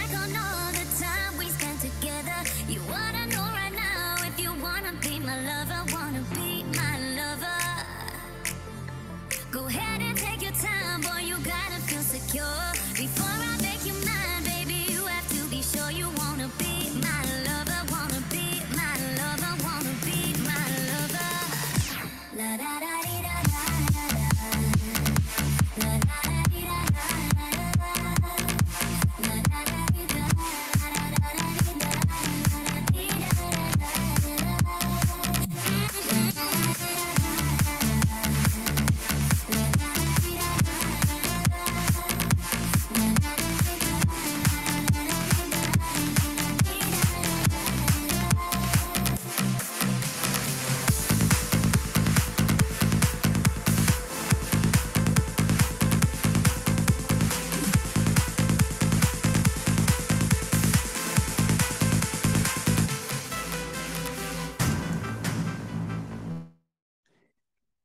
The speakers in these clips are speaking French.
back on all the time we spent together. You wanna know right now if you wanna be my lover, wanna be my lover. Go ahead and take your time, boy, you gotta feel secure. Before I make you mine, baby, you have to be sure you wanna be my lover, wanna be my lover, wanna be my lover. La da da dee da da da da. La da da dee da da da da. La da da dee da da da da dee da da dee da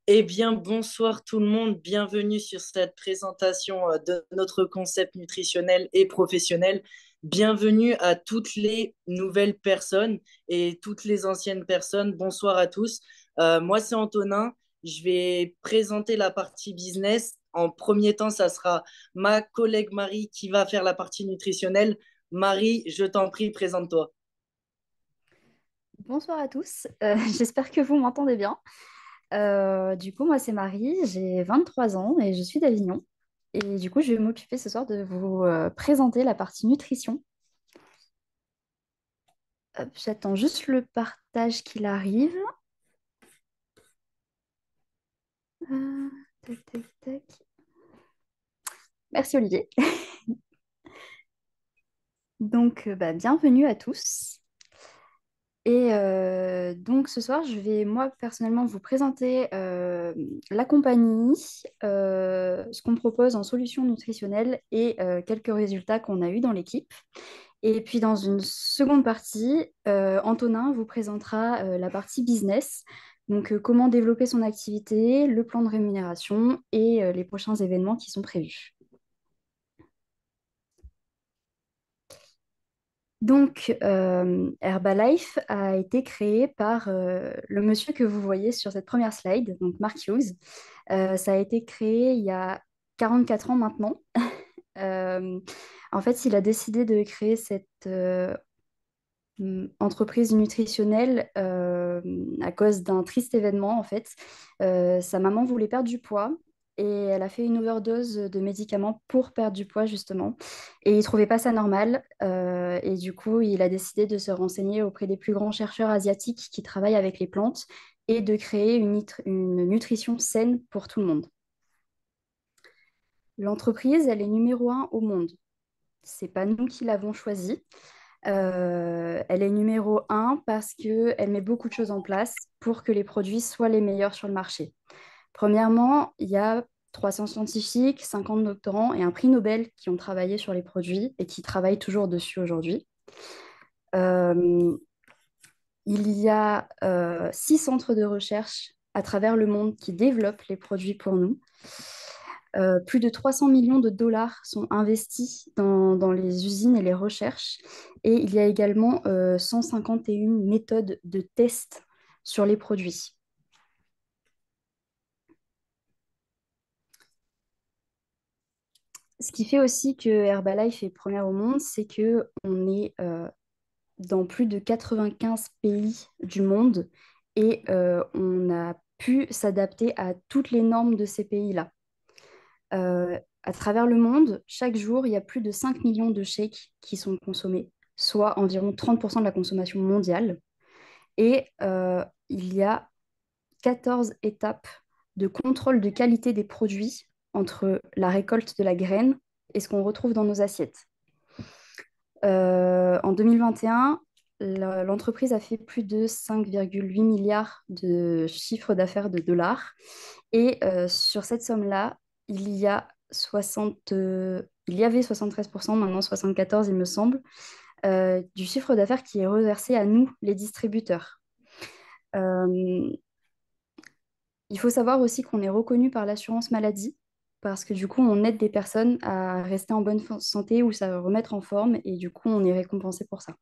Eh bien, bonsoir tout le monde, bienvenue sur cette présentation de notre concept nutritionnel et professionnel. Bienvenue à toutes les nouvelles personnes et toutes les anciennes personnes. Bonsoir à tous. Moi, c'est Antonin. Je vais présenter la partie business. En premier temps, ça sera ma collègue Marie qui va faire la partie nutritionnelle. Marie, je t'en prie, présente-toi. Bonsoir à tous, j'espère que vous m'entendez bien. Du coup, moi c'est Marie, j'ai 23 ans et je suis d'Avignon. Et du coup, je vais m'occuper ce soir de vous présenter la partie nutrition. Hop, j'attends juste le partage qu'il arrive. Euh, tac, tac, tac. Merci Olivier. Donc, bienvenue à tous. Et donc ce soir, je vais moi personnellement vous présenter la compagnie, ce qu'on propose en solutions nutritionnelles et quelques résultats qu'on a eus dans l'équipe. Et puis dans une seconde partie, Antonin vous présentera la partie business, donc comment développer son activité, le plan de rémunération et les prochains événements qui sont prévus. Donc, Herbalife a été créé par le monsieur que vous voyez sur cette première slide, donc Mark Hughes. Ça a été créé il y a 44 ans maintenant. Euh, En fait, il a décidé de créer cette entreprise nutritionnelle à cause d'un triste événement, en fait. Sa maman voulait perdre du poids et elle a fait une overdose de médicaments pour perdre du poids, justement. Et il trouvait pas ça normal. Et du coup, il a décidé de se renseigner auprès des plus grands chercheurs asiatiques qui travaillent avec les plantes et de créer une nutrition saine pour tout le monde. L'entreprise, elle est numéro un au monde. C'est pas nous qui l'avons choisie. Elle est numéro un parce qu'elle met beaucoup de choses en place pour que les produits soient les meilleurs sur le marché. Premièrement, il y a 300 scientifiques, 50 doctorants et un prix Nobel qui ont travaillé sur les produits et qui travaillent toujours dessus aujourd'hui. Euh, il y a 6 centres de recherche à travers le monde qui développent les produits pour nous. Plus de 300 millions de dollars sont investis dans les usines et les recherches. Et il y a également 151 méthodes de test sur les produits. Ce qui fait aussi que Herbalife est première au monde, c'est qu'on est dans plus de 95 pays du monde et on a pu s'adapter à toutes les normes de ces pays-là. À travers le monde, chaque jour, il y a plus de 5 millions de shakes qui sont consommés, soit environ 30% de la consommation mondiale. Et il y a 14 étapes de contrôle de qualité des produits entre la récolte de la graine et ce qu'on retrouve dans nos assiettes. En 2021, l'entreprise a fait plus de 5,8 milliards de chiffre d'affaires de dollars. Et sur cette somme-là, il y a 60, il y avait 73%, maintenant 74%, il me semble, du chiffre d'affaires qui est reversé à nous, les distributeurs. Il faut savoir aussi qu'on est reconnu par l'assurance maladie parce que du coup, on aide des personnes à rester en bonne santé ou à remettre en forme et du coup, on est récompensé pour ça.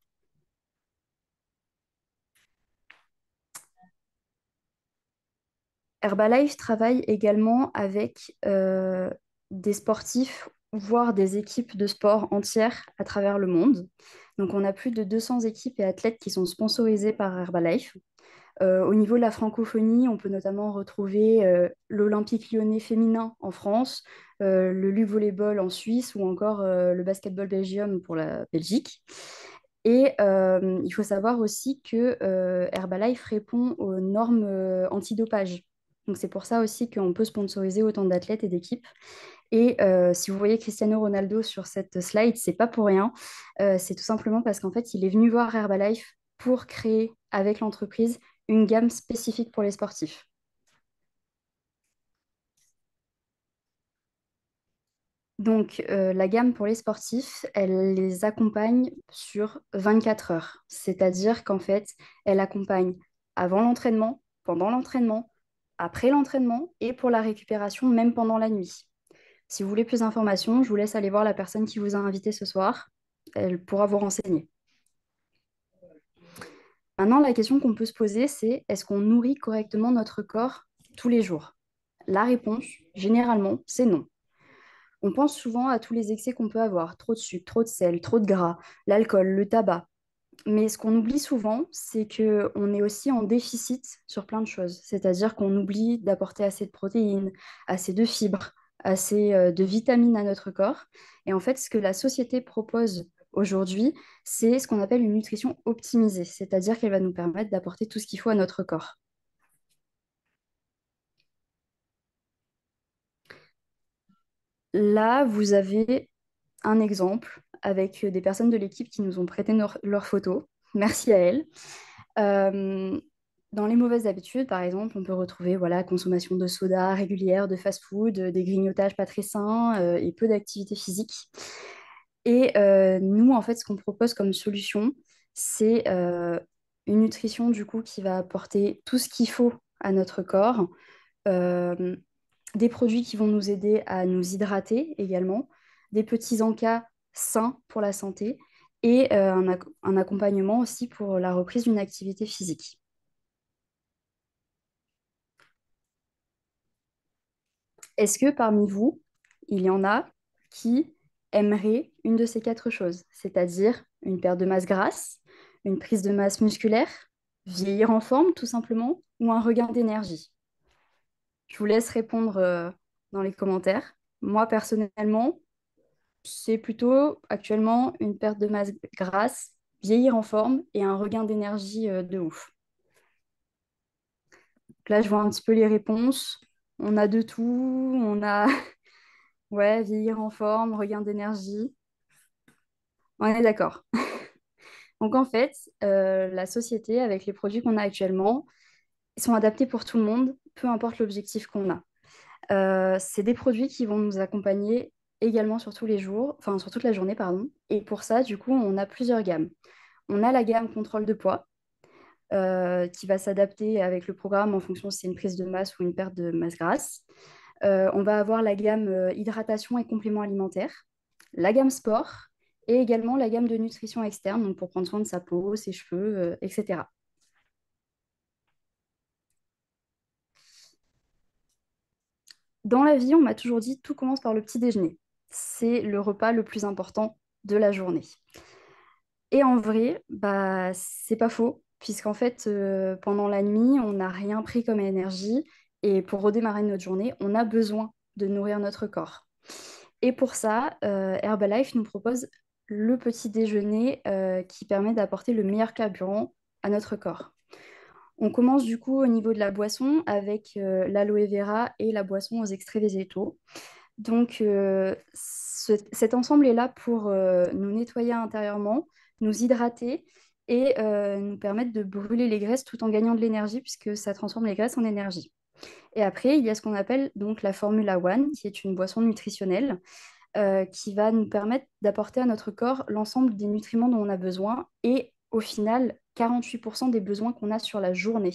Herbalife travaille également avec des sportifs, voire des équipes de sport entières à travers le monde. Donc, on a plus de 200 équipes et athlètes qui sont sponsorisés par Herbalife. Au niveau de la francophonie, on peut notamment retrouver l'Olympique lyonnais féminin en France, le LU Volleyball en Suisse ou encore le Basketball Belgium pour la Belgique. Et il faut savoir aussi que Herbalife répond aux normes antidopage. Donc c'est pour ça aussi qu'on peut sponsoriser autant d'athlètes et d'équipes. Et si vous voyez Cristiano Ronaldo sur cette slide, c'est pas pour rien. C'est tout simplement parce qu'en fait, il est venu voir Herbalife pour créer avec l'entreprise une gamme spécifique pour les sportifs. Donc, la gamme pour les sportifs, elle les accompagne sur 24 heures. C'est-à-dire qu'en fait, elle accompagne avant l'entraînement, pendant l'entraînement, après l'entraînement et pour la récupération, même pendant la nuit. Si vous voulez plus d'informations, je vous laisse aller voir la personne qui vous a invité ce soir. Elle pourra vous renseigner. Maintenant, la question qu'on peut se poser, c'est est-ce qu'on nourrit correctement notre corps tous les jours? La réponse, généralement, c'est non. On pense souvent à tous les excès qu'on peut avoir, trop de sucre, trop de sel, trop de gras, l'alcool, le tabac. Mais ce qu'on oublie souvent, c'est qu'on est aussi en déficit sur plein de choses. C'est-à-dire qu'on oublie d'apporter assez de protéines, assez de fibres, assez de vitamines à notre corps. Et en fait, ce que la société propose aujourd'hui, c'est ce qu'on appelle une nutrition optimisée. C'est-à-dire qu'elle va nous permettre d'apporter tout ce qu'il faut à notre corps. Là, vous avez un exemple avec des personnes de l'équipe qui nous ont prêté leurs photos. Merci à elles. Euh, Dans les mauvaises habitudes, par exemple, on peut retrouver voilà, consommation de soda régulière, de fast-food, des grignotages pas très sains et peu d'activité physique. Et nous, en fait, ce qu'on propose comme solution, c'est une nutrition du coup qui va apporter tout ce qu'il faut à notre corps, euh, des produits qui vont nous aider à nous hydrater également, des petits encas sains pour la santé et un accompagnement aussi pour la reprise d'une activité physique. Est-ce que parmi vous, il y en a qui aimeraient une de ces quatre choses, c'est-à-dire une perte de masse grasse, une prise de masse musculaire, vieillir en forme tout simplement, ou un regain d'énergie? Je vous laisse répondre dans les commentaires. Moi, personnellement, c'est plutôt actuellement une perte de masse grasse, vieillir en forme et un regain d'énergie de ouf. Donc là, je vois un petit peu les réponses. On a de tout. On a ouais, vieillir en forme, regain d'énergie. On est d'accord. Donc en fait, la société, avec les produits qu'on a actuellement, ils sont adaptés pour tout le monde, peu importe l'objectif qu'on a. C'est des produits qui vont nous accompagner également sur tous les jours, enfin sur toute la journée, pardon. Et pour ça, du coup, on a plusieurs gammes. On a la gamme contrôle de poids, qui va s'adapter avec le programme en fonction si c'est une prise de masse ou une perte de masse grasse. On va avoir la gamme hydratation et compléments alimentaires, la gamme sport et également la gamme de nutrition externe, donc pour prendre soin de sa peau, ses cheveux, etc. Dans la vie, on m'a toujours dit tout commence par le petit déjeuner. C'est le repas le plus important de la journée. Et en vrai, bah, c'est pas faux, puisqu'en fait, pendant la nuit, on n'a rien pris comme énergie. Et pour redémarrer notre journée, on a besoin de nourrir notre corps. Et pour ça, Herbalife nous propose le petit déjeuner qui permet d'apporter le meilleur carburant à notre corps. On commence du coup au niveau de la boisson avec l'aloe vera et la boisson aux extraits végétaux. Donc, cet ensemble est là pour nous nettoyer intérieurement, nous hydrater et nous permettre de brûler les graisses tout en gagnant de l'énergie puisque ça transforme les graisses en énergie. Et après, il y a ce qu'on appelle donc la Formula One, qui est une boisson nutritionnelle qui va nous permettre d'apporter à notre corps l'ensemble des nutriments dont on a besoin et au final 48% des besoins qu'on a sur la journée.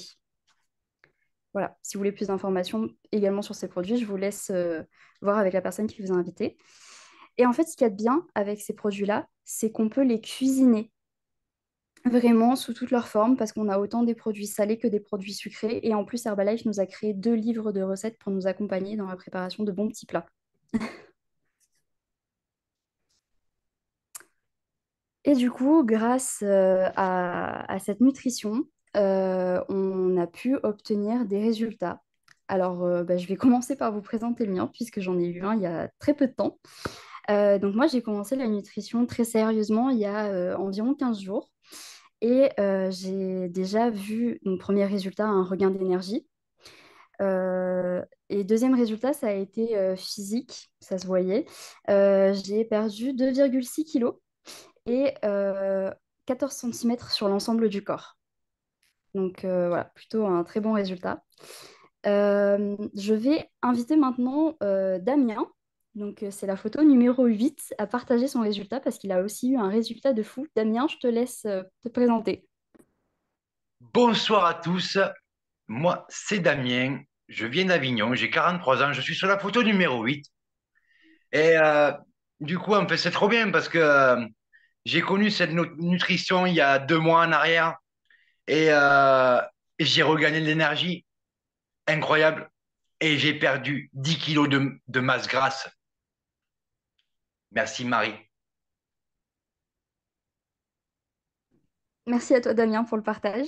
voilà, si vous voulez plus d'informations également sur ces produits, je vous laisse voir avec la personne qui vous a invité. Et en fait, ce qu'il y a de bien avec ces produits-là, c'est qu'on peut les cuisiner vraiment sous toutes leurs formes parce qu'on a autant des produits salés que des produits sucrés. Et en plus, Herbalife nous a créé 2 livres de recettes pour nous accompagner dans la préparation de bons petits plats. Et du coup, grâce à cette nutrition, on a pu obtenir des résultats. Alors, bah, je vais commencer par vous présenter le mien, puisque j'en ai eu un il y a très peu de temps. Donc moi, j'ai commencé la nutrition très sérieusement il y a environ 15 jours. Et j'ai déjà vu mon premier résultat, un regain d'énergie. Et deuxième résultat, ça a été physique, ça se voyait. J'ai perdu 2,6 kilos et 14 centimètres sur l'ensemble du corps. Donc voilà, plutôt un très bon résultat. Je vais inviter maintenant Damien, donc c'est la photo numéro 8, à partager son résultat parce qu'il a aussi eu un résultat de fou. Damien, je te laisse te présenter. Bonsoir à tous, moi c'est Damien, je viens d'Avignon, j'ai 43 ans, je suis sur la photo numéro 8. Et du coup, en fait, c'est trop bien parce que j'ai connu cette nutrition il y a 2 mois en arrière et j'ai regagné de l'énergie incroyable et j'ai perdu 10 kilos de masse grasse. Merci Marie. Merci à toi, Damien, pour le partage.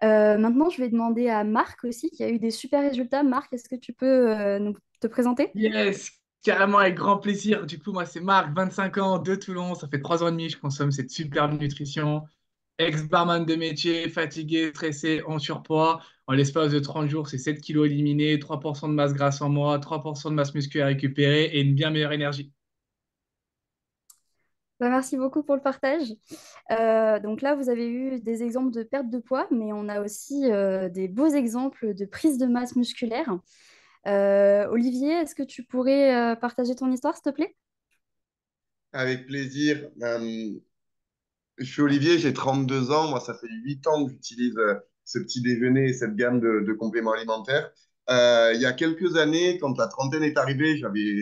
Maintenant, je vais demander à Marc aussi, qui a eu des super résultats. Marc, est-ce que tu peux te présenter? Yes, carrément avec grand plaisir. Du coup, moi, c'est Marc, 25 ans, de Toulon. Ça fait 3 ans et demi que je consomme cette superbe nutrition. Ex-barman de métier, fatigué, stressé, en surpoids. En l'espace de 30 jours, c'est 7 kilos éliminés, 3% de masse grasse en moi, 3% de masse musculaire récupérée et une bien meilleure énergie. Bah, merci beaucoup pour le partage. Donc là, vous avez eu des exemples de perte de poids, mais on a aussi des beaux exemples de prise de masse musculaire. Olivier, est-ce que tu pourrais partager ton histoire, s'il te plaît? Avec plaisir. Je suis Olivier, j'ai 32 ans. Moi, ça fait 8 ans que j'utilise ce petit déjeuner et cette gamme de compléments alimentaires. Il y a quelques années, quand la trentaine est arrivée, j'avais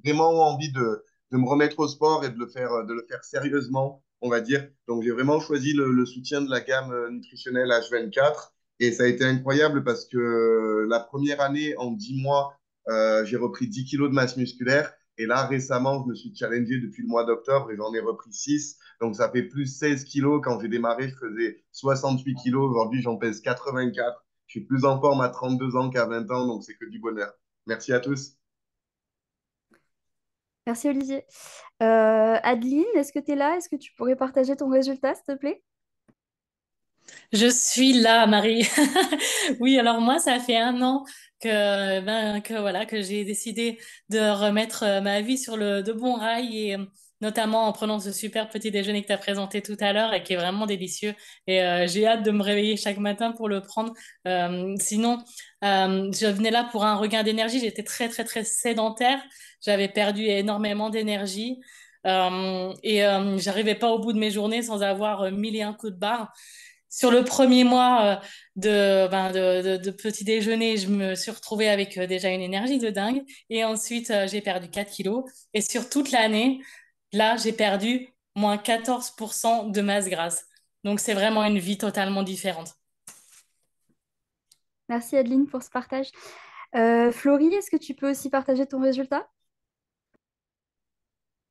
vraiment envie de me remettre au sport et de le faire sérieusement, on va dire. Donc, j'ai vraiment choisi le soutien de la gamme nutritionnelle H24. Et ça a été incroyable parce que la première année, en 10 mois, j'ai repris 10 kilos de masse musculaire. Et là, récemment, je me suis challengé depuis le mois d'octobre et j'en ai repris 6. Donc, ça fait plus 16 kilos. Quand j'ai démarré, je faisais 68 kilos. Aujourd'hui, j'en pèse 84. Je suis plus en forme à 32 ans qu'à 20 ans, donc c'est que du bonheur. Merci à tous. Merci, Olivier. Adeline, est-ce que tu es là? Est-ce que tu pourrais partager ton résultat, s'il te plaît? Je suis là, Marie. Oui, alors moi, ça fait un an que voilà que j'ai décidé de remettre ma vie sur le de bons rails et notamment en prenant ce super petit déjeuner que tu as présenté tout à l'heure et qui est vraiment délicieux. Et j'ai hâte de me réveiller chaque matin pour le prendre. Sinon, je venais là pour un regain d'énergie. J'étais très très très sédentaire. J'avais perdu énormément d'énergie. J'arrivais pas au bout de mes journées sans avoir 1001 coups de barre. Sur le premier mois de petit déjeuner, je me suis retrouvée avec déjà une énergie de dingue. Et ensuite, j'ai perdu 4 kilos. Et sur toute l'année, là, j'ai perdu moins 14% de masse grasse. Donc, c'est vraiment une vie totalement différente. Merci, Adeline, pour ce partage. Florie, est-ce que tu peux aussi partager ton résultat?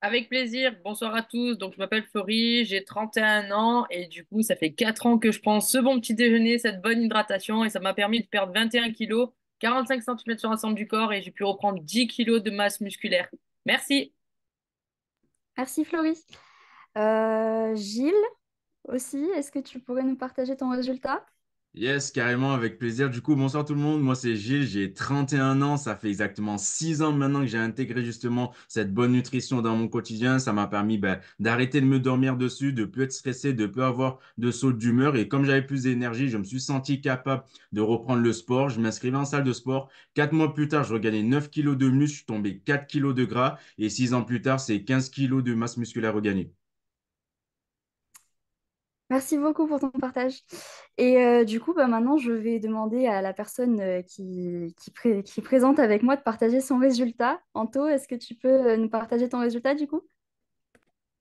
Avec plaisir, bonsoir à tous. Donc, je m'appelle Florie, j'ai 31 ans et du coup, ça fait 4 ans que je prends ce bon petit déjeuner, cette bonne hydratation et ça m'a permis de perdre 21 kilos, 45 centimètres sur l'ensemble du corps et j'ai pu reprendre 10 kilos de masse musculaire. Merci. Merci, Florie. Gilles, aussi, est-ce que tu pourrais nous partager ton résultat? Yes, carrément, avec plaisir. Du coup, bonsoir tout le monde. Moi, c'est Gilles, j'ai 31 ans. Ça fait exactement 6 ans maintenant que j'ai intégré justement cette bonne nutrition dans mon quotidien. Ça m'a permis d'arrêter de me dormir dessus, de plus être stressé, de plus avoir de sautes d'humeur. Et comme j'avais plus d'énergie, je me suis senti capable de reprendre le sport. Je m'inscrivais en salle de sport. 4 mois plus tard, je regagnais 9 kilos de muscle, je suis tombé 4 kilos de gras. Et 6 ans plus tard, c'est 15 kilos de masse musculaire regagnée. Merci beaucoup pour ton partage. Et du coup, bah, maintenant, je vais demander à la personne qui présente avec moi de partager son résultat. Anto, est-ce que tu peux nous partager ton résultat du coup?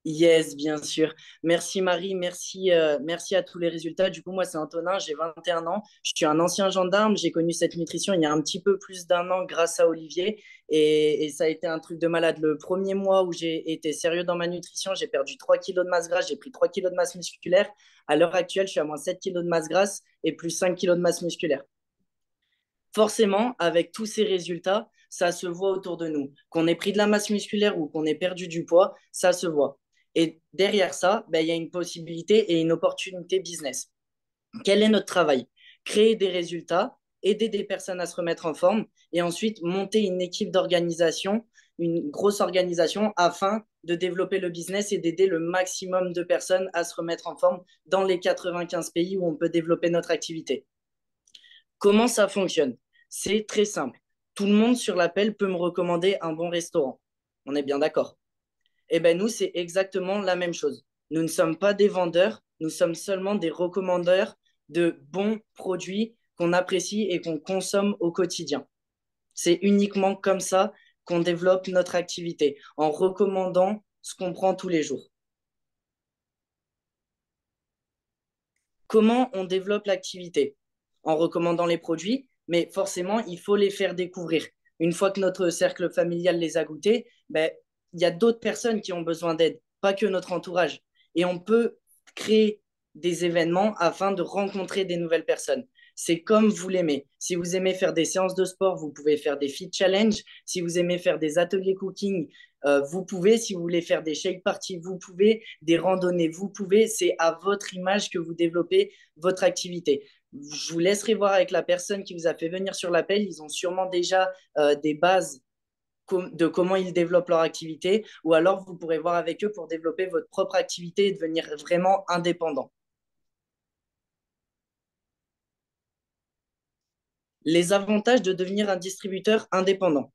Yes, bien sûr. Merci Marie, merci à tous les résultats. Du coup, moi, c'est Antonin, j'ai 21 ans. Je suis un ancien gendarme. J'ai connu cette nutrition il y a un petit peu plus d'un an grâce à Olivier. Et ça a été un truc de malade. Le premier mois où j'ai été sérieux dans ma nutrition, j'ai perdu 3 kilos de masse grasse, j'ai pris 3 kilos de masse musculaire. À l'heure actuelle, je suis à moins 7 kilos de masse grasse et plus 5 kilos de masse musculaire. Forcément, avec tous ces résultats, ça se voit autour de nous. Qu'on ait pris de la masse musculaire ou qu'on ait perdu du poids, ça se voit. Et derrière ça, ben, il y a une possibilité et une opportunité business. Quel est notre travail? Créer des résultats, aider des personnes à se remettre en forme et ensuite monter une équipe d'organisation, une grosse organisation afin de développer le business et d'aider le maximum de personnes à se remettre en forme dans les 95 pays où on peut développer notre activité. Comment ça fonctionne? C'est très simple. Tout le monde sur l'appel peut me recommander un bon restaurant. On est bien d'accord. Eh bien, nous, c'est exactement la même chose. Nous ne sommes pas des vendeurs, nous sommes seulement des recommandeurs de bons produits qu'on apprécie et qu'on consomme au quotidien. C'est uniquement comme ça qu'on développe notre activité, en recommandant ce qu'on prend tous les jours. Comment on développe l'activité? En recommandant les produits, mais forcément, il faut les faire découvrir. Une fois que notre cercle familial les a goûtés, ben, il y a d'autres personnes qui ont besoin d'aide, pas que notre entourage. Et on peut créer des événements afin de rencontrer des nouvelles personnes. C'est comme vous l'aimez. Si vous aimez faire des séances de sport, vous pouvez faire des fit challenge. Si vous aimez faire des ateliers cooking, vous pouvez. Si vous voulez faire des shake parties, vous pouvez. Des randonnées, vous pouvez. C'est à votre image que vous développez votre activité. Je vous laisserai voir avec la personne qui vous a fait venir sur l'appel. Ils ont sûrement déjà des bases de comment ils développent leur activité, ou alors vous pourrez voir avec eux pour développer votre propre activité et devenir vraiment indépendant. Les avantages de devenir un distributeur indépendant.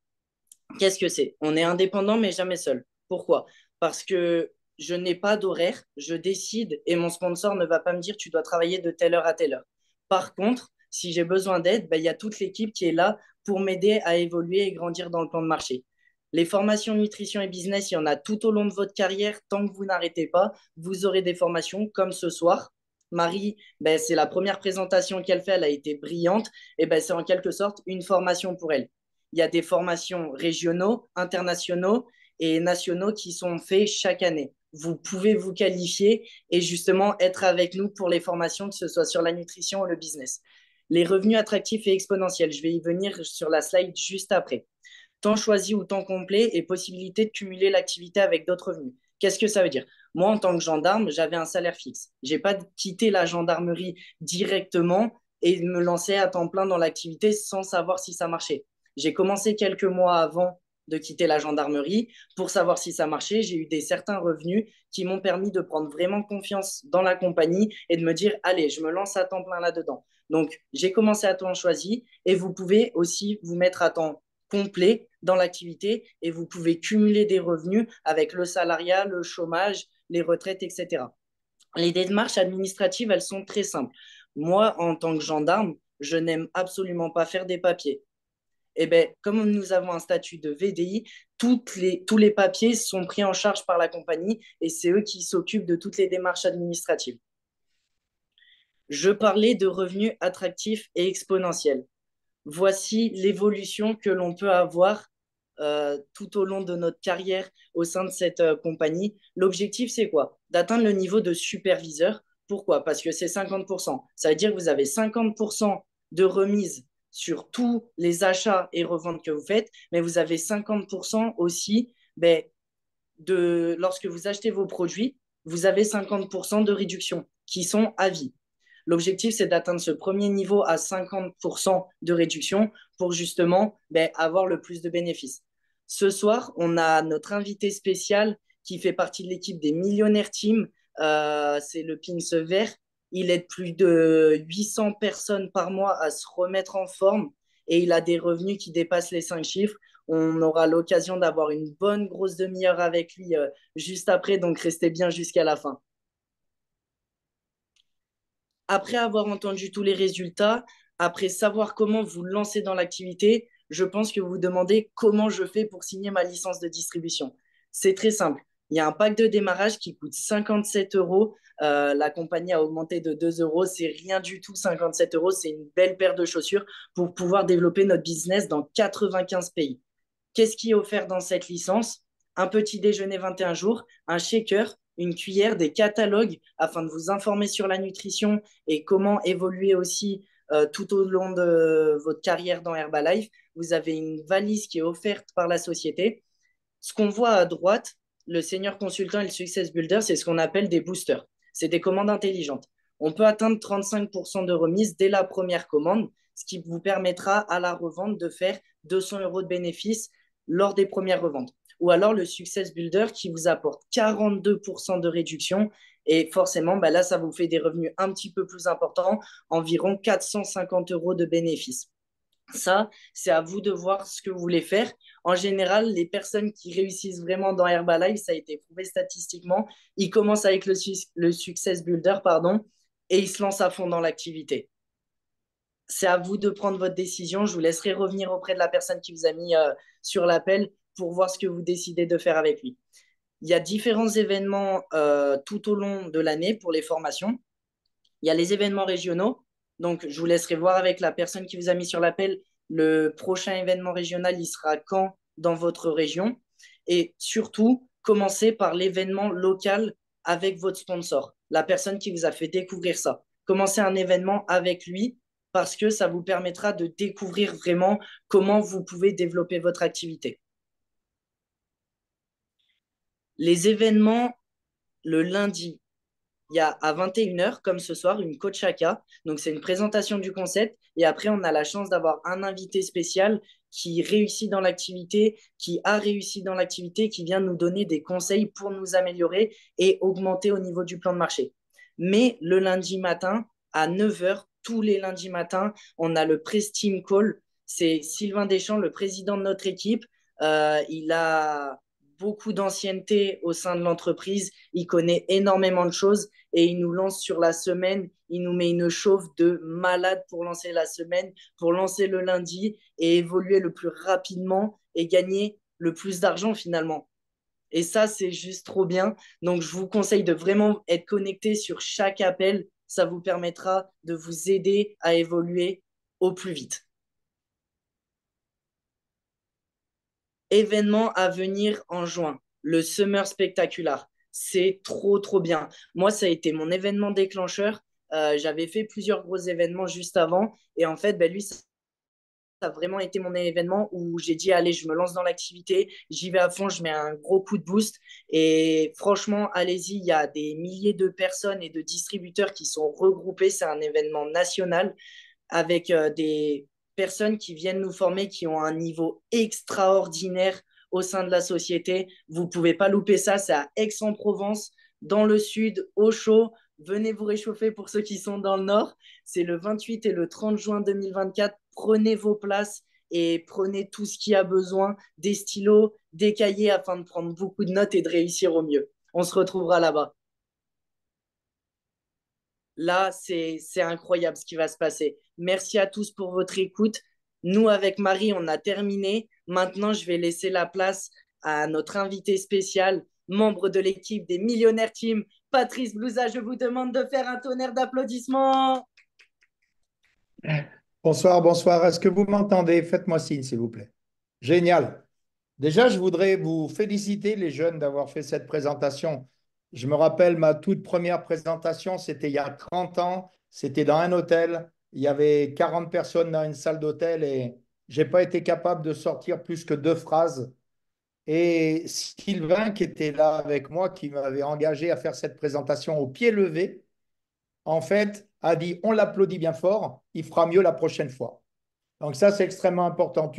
Qu'est-ce que c'est? On est indépendant, mais jamais seul. Pourquoi? Parce que je n'ai pas d'horaire, je décide et mon sponsor ne va pas me dire tu dois travailler de telle heure à telle heure. Par contre, si j'ai besoin d'aide, ben, il y a toute l'équipe qui est là pour m'aider à évoluer et grandir dans le plan de marché. Les formations nutrition et business, il y en a tout au long de votre carrière. Tant que vous n'arrêtez pas, vous aurez des formations comme ce soir. Marie, ben, c'est la première présentation qu'elle fait, elle a été brillante. Et ben, c'est en quelque sorte une formation pour elle. Il y a des formations régionaux, internationaux et nationaux qui sont faits chaque année. Vous pouvez vous qualifier et justement être avec nous pour les formations, que ce soit sur la nutrition ou le business. Les revenus attractifs et exponentiels, je vais y venir sur la slide juste après. Temps choisi ou temps complet et possibilité de cumuler l'activité avec d'autres revenus. Qu'est-ce que ça veut dire? Moi, en tant que gendarme, j'avais un salaire fixe. Je n'ai pas quitté la gendarmerie directement et me lancer à temps plein dans l'activité sans savoir si ça marchait. J'ai commencé quelques mois avant de quitter la gendarmerie pour savoir si ça marchait. J'ai eu certains revenus qui m'ont permis de prendre vraiment confiance dans la compagnie et de me dire, allez, je me lance à temps plein là-dedans. Donc, j'ai commencé à temps choisi et vous pouvez aussi vous mettre à temps complet dans l'activité et vous pouvez cumuler des revenus avec le salariat, le chômage, les retraites, etc. Les démarches administratives, elles sont très simples. Moi, en tant que gendarme, je n'aime absolument pas faire des papiers. Eh bien, comme nous avons un statut de VDI, tous les papiers sont pris en charge par la compagnie et c'est eux qui s'occupent de toutes les démarches administratives. Je parlais de revenus attractifs et exponentiels. Voici l'évolution que l'on peut avoir tout au long de notre carrière au sein de cette compagnie. L'objectif, c'est quoi? D'atteindre le niveau de superviseur. Pourquoi? Parce que c'est 50%. Ça veut dire que vous avez 50% de remise sur tous les achats et reventes que vous faites, mais vous avez 50% aussi ben, lorsque vous achetez vos produits, vous avez 50% de réduction qui sont à vie. L'objectif, c'est d'atteindre ce premier niveau à 50% de réduction pour justement avoir le plus de bénéfices. Ce soir, on a notre invité spécial qui fait partie de l'équipe des Millionnaires Team. C'est le Pince Vert. Il aide plus de 800 personnes par mois à se remettre en forme et il a des revenus qui dépassent les 5 chiffres. On aura l'occasion d'avoir une bonne grosse demi-heure avec lui juste après, donc restez bien jusqu'à la fin. Après avoir entendu tous les résultats, après savoir comment vous lancer dans l'activité, je pense que vous vous demandez comment je fais pour signer ma licence de distribution. C'est très simple. Il y a un pack de démarrage qui coûte 57 euros. La compagnie a augmenté de 2 euros. C'est rien du tout, 57 euros. C'est une belle paire de chaussures pour pouvoir développer notre business dans 95 pays. Qu'est-ce qui est offert dans cette licence? Un petit déjeuner 21 jours, un shaker, une cuillère, des catalogues afin de vous informer sur la nutrition et comment évoluer aussi tout au long de votre carrière dans Herbalife. Vous avez une valise qui est offerte par la société. Ce qu'on voit à droite, le senior consultant et le success builder, c'est ce qu'on appelle des boosters. C'est des commandes intelligentes. On peut atteindre 35% de remise dès la première commande, ce qui vous permettra à la revente de faire 200 euros de bénéfices lors des premières reventes. Ou alors le Success Builder qui vous apporte 42% de réduction et forcément, bah là, ça vous fait des revenus un petit peu plus importants, environ 450 euros de bénéfices. Ça, c'est à vous de voir ce que vous voulez faire. En général, les personnes qui réussissent vraiment dans Herbalife, ça a été prouvé statistiquement, ils commencent avec le Success Builder, pardon, et ils se lancent à fond dans l'activité. C'est à vous de prendre votre décision. Je vous laisserai revenir auprès de la personne qui vous a mis sur l'appel pour voir ce que vous décidez de faire avec lui. Il y a différents événements tout au long de l'année pour les formations. Il y a les événements régionaux. Donc, je vous laisserai voir avec la personne qui vous a mis sur l'appel. Le prochain événement régional, il sera quand dans votre région. Et surtout, commencez par l'événement local avec votre sponsor, la personne qui vous a fait découvrir ça. Commencez un événement avec lui parce que ça vous permettra de découvrir vraiment comment vous pouvez développer votre activité. Les événements, le lundi, il y a à 21h, comme ce soir, une coach Chaka. Donc, c'est une présentation du concept. Et après, on a la chance d'avoir un invité spécial qui réussit dans l'activité, qui a réussi dans l'activité, qui vient nous donner des conseils pour nous améliorer et augmenter au niveau du plan de marché. Mais le lundi matin, à 9h, tous les lundis matins, on a le Press Team Call. C'est Sylvain Deschamps, le président de notre équipe. Il a beaucoup d'ancienneté au sein de l'entreprise. Il connaît énormément de choses et il nous lance sur la semaine. Il nous met une chauffe de malade pour lancer la semaine, pour lancer le lundi et évoluer le plus rapidement et gagner le plus d'argent finalement. Et ça, c'est juste trop bien. Donc, je vous conseille de vraiment être connecté sur chaque appel. Ça vous permettra de vous aider à évoluer au plus vite. Événement à venir en juin, le Summer Spectacular. C'est trop, trop bien. Moi, ça a été mon événement déclencheur. J'avais fait plusieurs gros événements juste avant. Et en fait, lui, ça a vraiment été mon événement où j'ai dit, allez, je me lance dans l'activité, j'y vais à fond, je mets un gros coup de boost. Et franchement, allez-y, il y a des milliers de personnes et de distributeurs qui sont regroupés. C'est un événement national avec des personnes qui viennent nous former, qui ont un niveau extraordinaire au sein de la société. Vous ne pouvez pas louper ça, c'est à Aix-en-Provence, dans le sud, au chaud. Venez vous réchauffer pour ceux qui sont dans le nord. C'est le 28 et le 30 juin 2024. Prenez vos places et prenez tout ce qui a besoin, des stylos, des cahiers afin de prendre beaucoup de notes et de réussir au mieux. On se retrouvera là-bas. Là, c'est incroyable ce qui va se passer. Merci à tous pour votre écoute. Nous, avec Marie, on a terminé. Maintenant, je vais laisser la place à notre invité spécial, membre de l'équipe des Millionnaires Team, Patrice Blouza. Je vous demande de faire un tonnerre d'applaudissements. Bonsoir, bonsoir. Est-ce que vous m'entendez? Faites-moi signe, s'il vous plaît. Génial. Déjà, je voudrais vous féliciter, les jeunes, d'avoir fait cette présentation. Je me rappelle ma toute première présentation, c'était il y a 30 ans. C'était dans un hôtel. Il y avait 40 personnes dans une salle d'hôtel et je n'ai pas été capable de sortir plus que 2 phrases. Et Sylvain, qui était là avec moi, qui m'avait engagé à faire cette présentation au pied levé, en fait, a dit, on l'applaudit bien fort, il fera mieux la prochaine fois. Donc ça, c'est extrêmement important.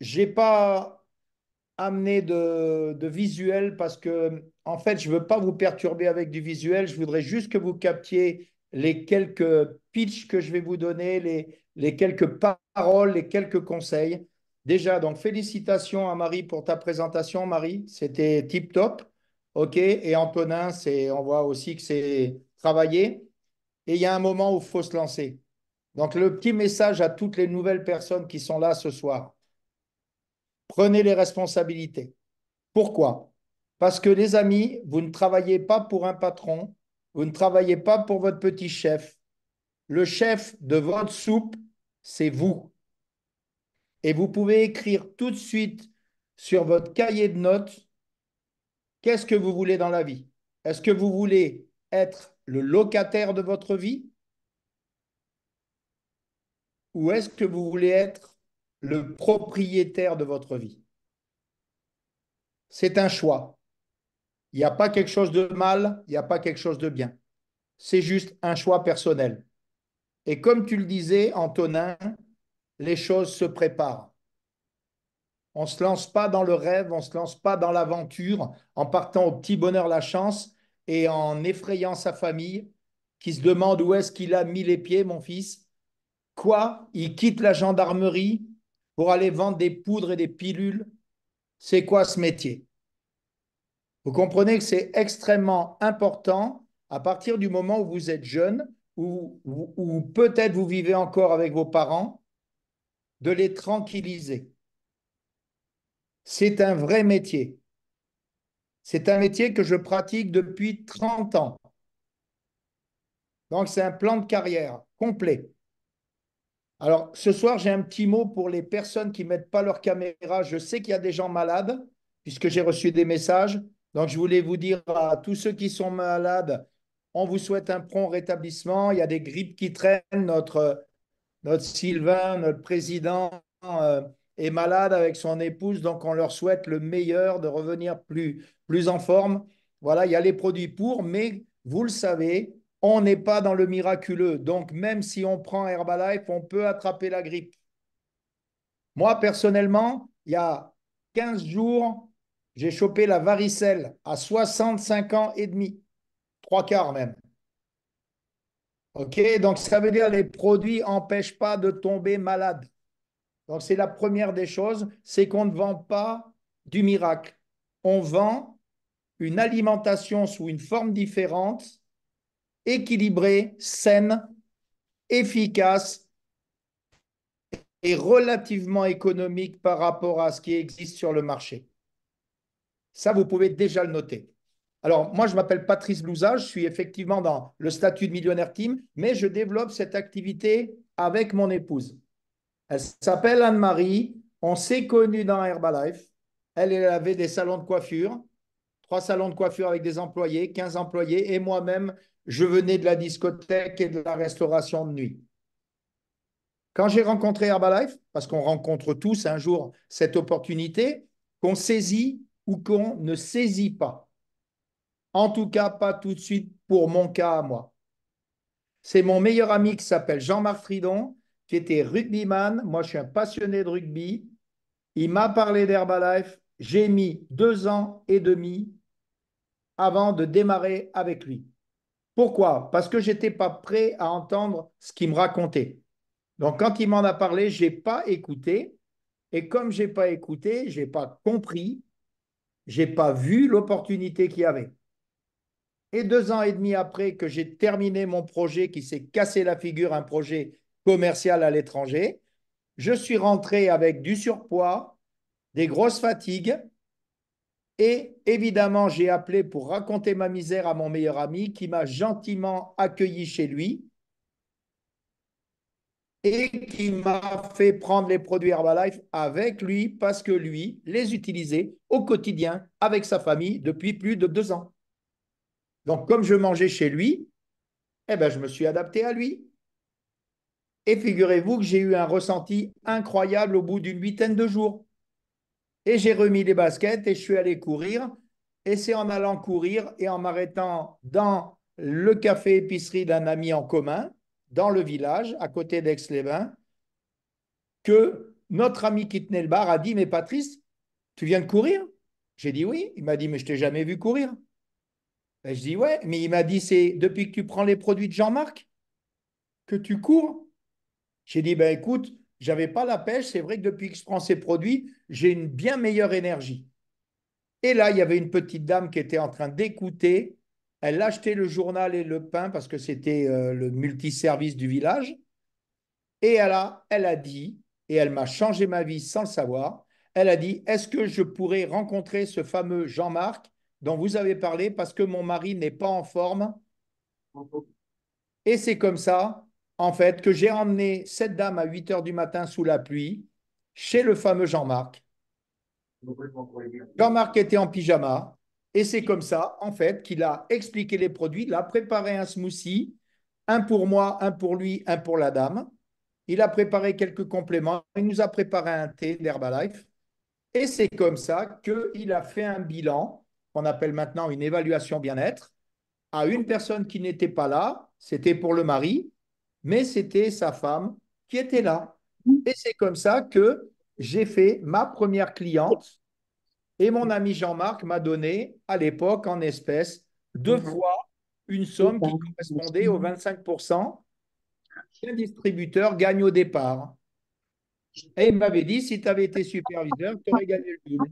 J'ai pas amené de visuel parce que, en fait, je veux pas vous perturber avec du visuel. Je voudrais juste que vous captiez les quelques pitchs que je vais vous donner, les quelques paroles, les quelques conseils. Déjà, donc félicitations à Marie pour ta présentation, Marie. C'était tip top. OK. Et Antonin, on voit aussi que c'est travaillé. et il y a un moment où il faut se lancer. Donc, le petit message à toutes les nouvelles personnes qui sont là ce soir, prenez les responsabilités. Pourquoi? Parce que les amis, vous ne travaillez pas pour un patron, vous ne travaillez pas pour votre petit chef. Le chef de votre soupe, c'est vous. Et vous pouvez écrire tout de suite sur votre cahier de notes qu'est-ce que vous voulez dans la vie. Est-ce que vous voulez être le locataire de votre vie ou est-ce que vous voulez être le propriétaire de votre vie? C'est un choix. Il n'y a pas quelque chose de mal, il n'y a pas quelque chose de bien. C'est juste un choix personnel. Et comme tu le disais, Antonin, les choses se préparent. On ne se lance pas dans le rêve, on ne se lance pas dans l'aventure en partant au petit bonheur la chance et en effrayant sa famille qui se demande où est-ce qu'il a mis les pieds, mon fils. Quoi? Il quitte la gendarmerie pour aller vendre des poudres et des pilules. C'est quoi ce métier? Vous comprenez que c'est extrêmement important à partir du moment où vous êtes jeune ou peut-être vous vivez encore avec vos parents, de les tranquilliser. C'est un vrai métier. C'est un métier que je pratique depuis 30 ans. Donc, c'est un plan de carrière complet. Alors, ce soir, j'ai un petit mot pour les personnes qui ne mettent pas leur caméra. Je sais qu'il y a des gens malades, puisque j'ai reçu des messages. Donc, je voulais vous dire à tous ceux qui sont malades, on vous souhaite un prompt rétablissement. Il y a des grippes qui traînent. Notre Sylvain, notre président, est malade avec son épouse. Donc, on leur souhaite le meilleur, de revenir plus en forme. Voilà, il y a les produits pour, mais vous le savez, on n'est pas dans le miraculeux. Donc, même si on prend Herbalife, on peut attraper la grippe. Moi, personnellement, il y a 15 jours, j'ai chopé la varicelle à 65 ans et demi, trois quarts même. OK, donc ça veut dire que les produits n'empêchent pas de tomber malade. Donc, c'est la première des choses, c'est qu'on ne vend pas du miracle. On vend une alimentation sous une forme différente, équilibrée, saine, efficace et relativement économique par rapport à ce qui existe sur le marché. Ça, vous pouvez déjà le noter. Alors, moi, je m'appelle Patrice Blouza, je suis effectivement dans le statut de millionnaire team, mais je développe cette activité avec mon épouse. Elle s'appelle Anne-Marie, on s'est connus dans Herbalife. Elle avait des salons de coiffure, 3 salons de coiffure avec des employés, 15 employés, et moi-même, je venais de la discothèque et de la restauration de nuit. Quand j'ai rencontré Herbalife, parce qu'on rencontre tous un jour cette opportunité, qu'on saisit ou qu'on ne saisit pas. En tout cas, pas tout de suite pour mon cas à moi. C'est mon meilleur ami qui s'appelle Jean-Marc Fridon, qui était rugbyman. Moi, je suis un passionné de rugby. Il m'a parlé d'Herbalife. J'ai mis 2 ans et demi avant de démarrer avec lui. Pourquoi? Parce que je n'étais pas prêt à entendre ce qu'il me racontait. Donc, quand il m'en a parlé, je n'ai pas écouté. Et comme je n'ai pas écouté, je n'ai pas compris, je n'ai pas vu l'opportunité qu'il y avait. Et 2 ans et demi après que j'ai terminé mon projet qui s'est cassé la figure, un projet commercial à l'étranger, je suis rentré avec du surpoids, des grosses fatigues et évidemment, j'ai appelé pour raconter ma misère à mon meilleur ami qui m'a gentiment accueilli chez lui et qui m'a fait prendre les produits Herbalife avec lui parce que lui les utilisait au quotidien avec sa famille depuis plus de 2 ans. Donc, comme je mangeais chez lui, eh ben, je me suis adapté à lui. Et figurez-vous que j'ai eu un ressenti incroyable au bout d'une 8aine de jours. Et j'ai remis les baskets et je suis allé courir. Et c'est en allant courir et en m'arrêtant dans le café-épicerie d'un ami en commun, dans le village, à côté d'Aix-les-Bains, que notre ami qui tenait le bar a dit, mais Patrice, tu viens de courir? J'ai dit oui. Il m'a dit, mais je t'ai jamais vu courir. Ben, je dis ouais, mais il m'a dit, c'est depuis que tu prends les produits de Jean-Marc que tu cours. J'ai dit, ben écoute, j'avais pas la pêche, c'est vrai que depuis que je prends ces produits, j'ai une bien meilleure énergie. Et là, il y avait une petite dame qui était en train d'écouter Elle achetait le journal et le pain parce que c'était le multiservice du village. Et elle a dit, et elle m'a changé ma vie sans le savoir, elle a dit, est-ce que je pourrais rencontrer ce fameux Jean-Marc dont vous avez parlé parce que mon mari n'est pas en forme? Et c'est comme ça, en fait, que j'ai emmené cette dame à 8 heures du matin sous la pluie chez le fameux Jean-Marc. Jean-Marc était en pyjama et c'est comme ça, en fait, qu'il a expliqué les produits. Il a préparé un smoothie, un pour moi, un pour lui, un pour la dame. Il a préparé quelques compléments. Il nous a préparé un thé d'Herbalife. Et c'est comme ça qu'il a fait un bilan, qu'on appelle maintenant une évaluation bien-être, à une personne qui n'était pas là. C'était pour le mari, mais c'était sa femme qui était là. Et c'est comme ça que j'ai fait ma première cliente. Et mon ami Jean-Marc m'a donné, à l'époque, en espèces, 2 fois une somme qui correspondait aux 25% qu'un distributeur gagne au départ. Et il m'avait dit, si tu avais été superviseur, tu aurais gagné le double.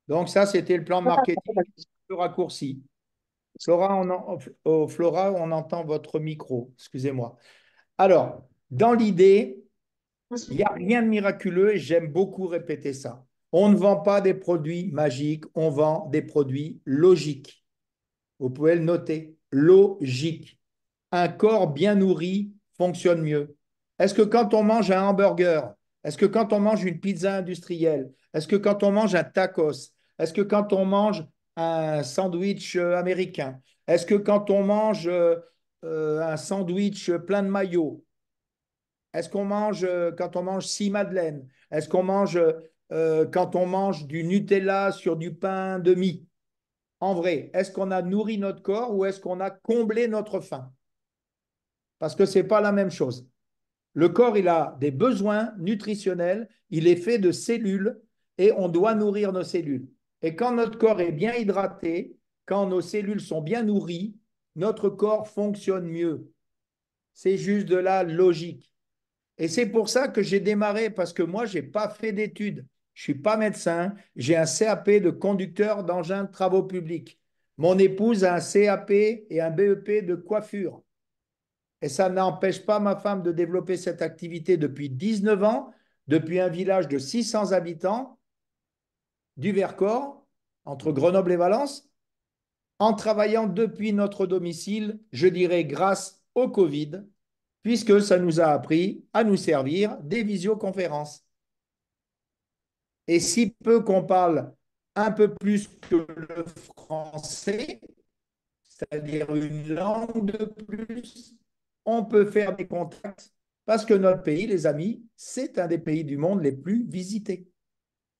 Donc ça, c'était le plan marketing le raccourci. Flora, on entend votre micro, excusez-moi. Alors, dans l'idée, il n'y a rien de miraculeux et j'aime beaucoup répéter ça. On ne vend pas des produits magiques, on vend des produits logiques. Vous pouvez le noter, logique. Un corps bien nourri fonctionne mieux. Est-ce que quand on mange un hamburger, est-ce que quand on mange une pizza industrielle, est-ce que quand on mange un tacos, est-ce que quand on mange un sandwich américain, est-ce que quand on mange un sandwich plein de mayo, est-ce qu'on mange quand on mange six madeleines, est-ce qu'on mange quand on mange du Nutella sur du pain de mie? En vrai, est-ce qu'on a nourri notre corps ou est-ce qu'on a comblé notre faim? Parce que ce n'est pas la même chose. Le corps, il a des besoins nutritionnels, il est fait de cellules et on doit nourrir nos cellules. Et quand notre corps est bien hydraté, quand nos cellules sont bien nourries, notre corps fonctionne mieux. C'est juste de la logique. Et c'est pour ça que j'ai démarré, parce que moi, je n'ai pas fait d'études. Je ne suis pas médecin, j'ai un CAP de conducteur d'engins de travaux publics. Mon épouse a un CAP et un BEP de coiffure. Et ça n'empêche pas ma femme de développer cette activité depuis 19 ans, depuis un village de 600 habitants du Vercors, entre Grenoble et Valence, en travaillant depuis notre domicile, je dirais grâce au Covid, puisque ça nous a appris à nous servir des visioconférences. Et si peu qu'on parle un peu plus que le français, c'est-à-dire une langue de plus, on peut faire des contacts parce que notre pays, les amis, c'est un des pays du monde les plus visités.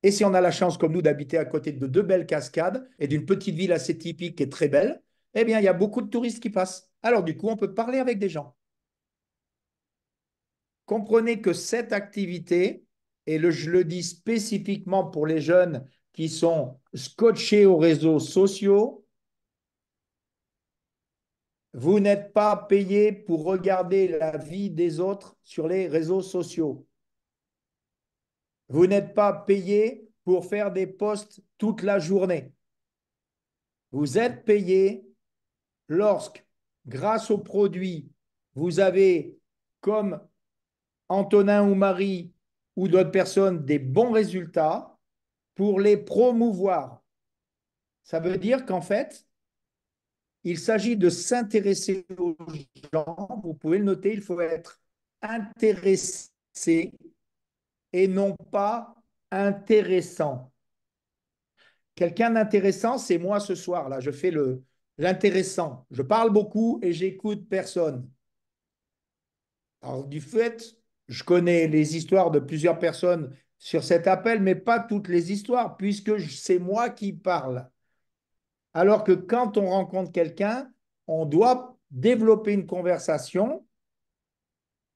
Et si on a la chance, comme nous, d'habiter à côté de deux belles cascades et d'une petite ville assez typique et très belle, eh bien, il y a beaucoup de touristes qui passent. Alors, du coup, on peut parler avec des gens. Comprenez que cette activité, et je le dis spécifiquement pour les jeunes qui sont scotchés aux réseaux sociaux, vous n'êtes pas payé pour regarder la vie des autres sur les réseaux sociaux. Vous n'êtes pas payé pour faire des posts toute la journée. Vous êtes payé lorsque, grâce aux produits, vous avez, comme Antonin ou Marie ou d'autres personnes, des bons résultats pour les promouvoir. Ça veut dire qu'en fait, il s'agit de s'intéresser aux gens. Vous pouvez le noter, il faut être intéressé et non pas intéressant. Quelqu'un d'intéressant, c'est moi ce soir. Là, je fais l'intéressant. Je parle beaucoup et j'écoute personne. Alors, du fait, je connais les histoires de plusieurs personnes sur cet appel, mais pas toutes les histoires, puisque c'est moi qui parle. Alors que quand on rencontre quelqu'un, on doit développer une conversation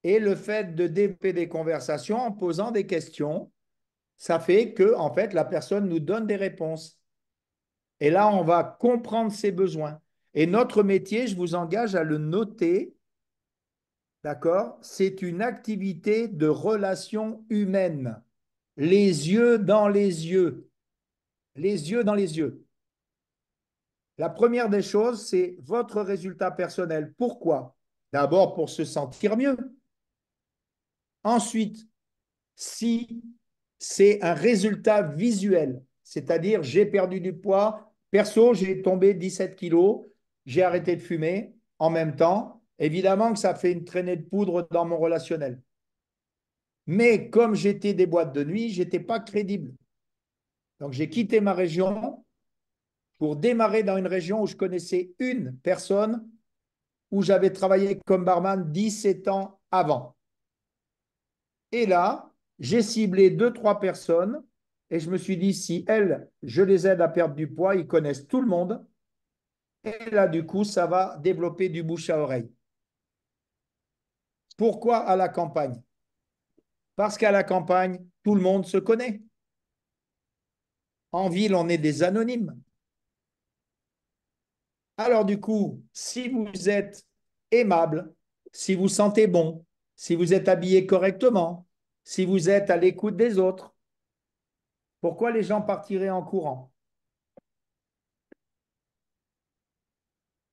et le fait de développer des conversations en posant des questions, ça fait que en fait, la personne nous donne des réponses. Et là, on va comprendre ses besoins. Et notre métier, je vous engage à le noter, d'accord? C'est une activité de relation humaine. Les yeux dans les yeux. Les yeux dans les yeux. La première des choses, c'est votre résultat personnel. Pourquoi? D'abord pour se sentir mieux. Ensuite, si c'est un résultat visuel, c'est-à-dire j'ai perdu du poids, perso, j'ai tombé 17 kilos, j'ai arrêté de fumer en même temps, évidemment que ça fait une traînée de poudre dans mon relationnel. Mais comme j'étais des boîtes de nuit, je n'étais pas crédible. Donc j'ai quitté ma région pour démarrer dans une région où je connaissais une personne, où j'avais travaillé comme barman 17 ans avant. Et là, j'ai ciblé deux, trois personnes et je me suis dit, si elles, je les aide à perdre du poids, ils connaissent tout le monde. Et là, du coup, ça va développer du bouche à oreille. Pourquoi à la campagne? Parce qu'à la campagne, tout le monde se connaît. En ville, on est des anonymes. Alors, du coup, si vous êtes aimable, si vous sentez bon, si vous êtes habillé correctement, si vous êtes à l'écoute des autres, pourquoi les gens partiraient en courant?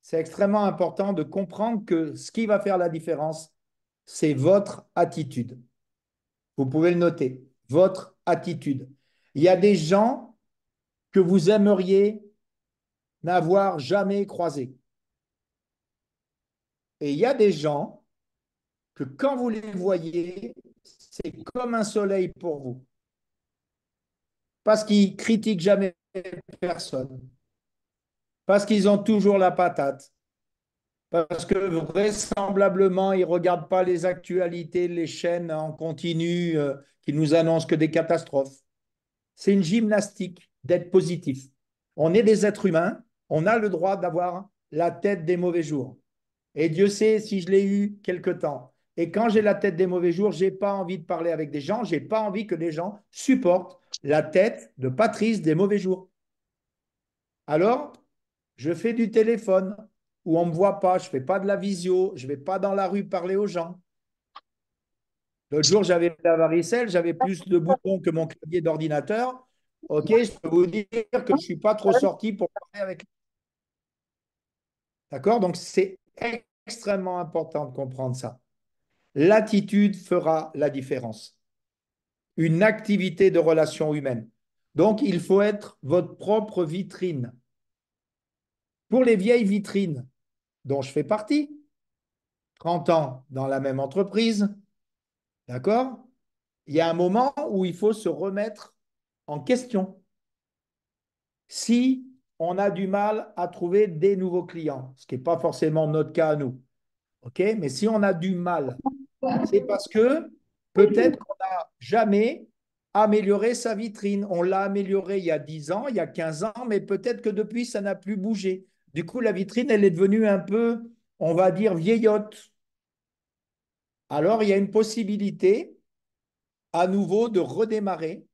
C'est extrêmement important de comprendre que ce qui va faire la différence, c'est votre attitude. Vous pouvez le noter, votre attitude. Il y a des gens que vous aimeriez n'avoir jamais croisés. Et il y a des gens que quand vous les voyez, c'est comme un soleil pour vous. Parce qu'ils critiquent jamais personne. Parce qu'ils ont toujours la patate. Parce que vraisemblablement, ils ne regardent pas les actualités, les chaînes en continu qui nous annoncent que des catastrophes. C'est une gymnastique d'être positif. On est des êtres humains, on a le droit d'avoir la tête des mauvais jours. Et Dieu sait si je l'ai eu quelque temps. Et quand j'ai la tête des mauvais jours, je n'ai pas envie de parler avec des gens, je n'ai pas envie que les gens supportent la tête de Patrice des mauvais jours. Alors, je fais du téléphone où on ne me voit pas, je ne fais pas de la visio, je ne vais pas dans la rue parler aux gens. L'autre jour, j'avais la varicelle, j'avais plus de boutons que mon clavier d'ordinateur. Ok, je peux vous dire que je ne suis pas trop sorti pour parler avec. D'accord? Donc, c'est extrêmement important de comprendre ça. L'attitude fera la différence. Une activité de relation humaine. Donc, il faut être votre propre vitrine. Pour les vieilles vitrines, dont je fais partie, 30 ans dans la même entreprise, d'accord? Il y a un moment où il faut se remettre en question. Si on a du mal à trouver des nouveaux clients, ce qui n'est pas forcément notre cas à nous, ok? Mais si on a du mal, c'est parce que peut-être qu'on n'a jamais amélioré sa vitrine. On l'a améliorée il y a 10 ans, il y a 15 ans, mais peut-être que depuis, ça n'a plus bougé. Du coup, la vitrine, elle est devenue un peu, on va dire, vieillotte. Alors, il y a une possibilité à nouveau de redémarrer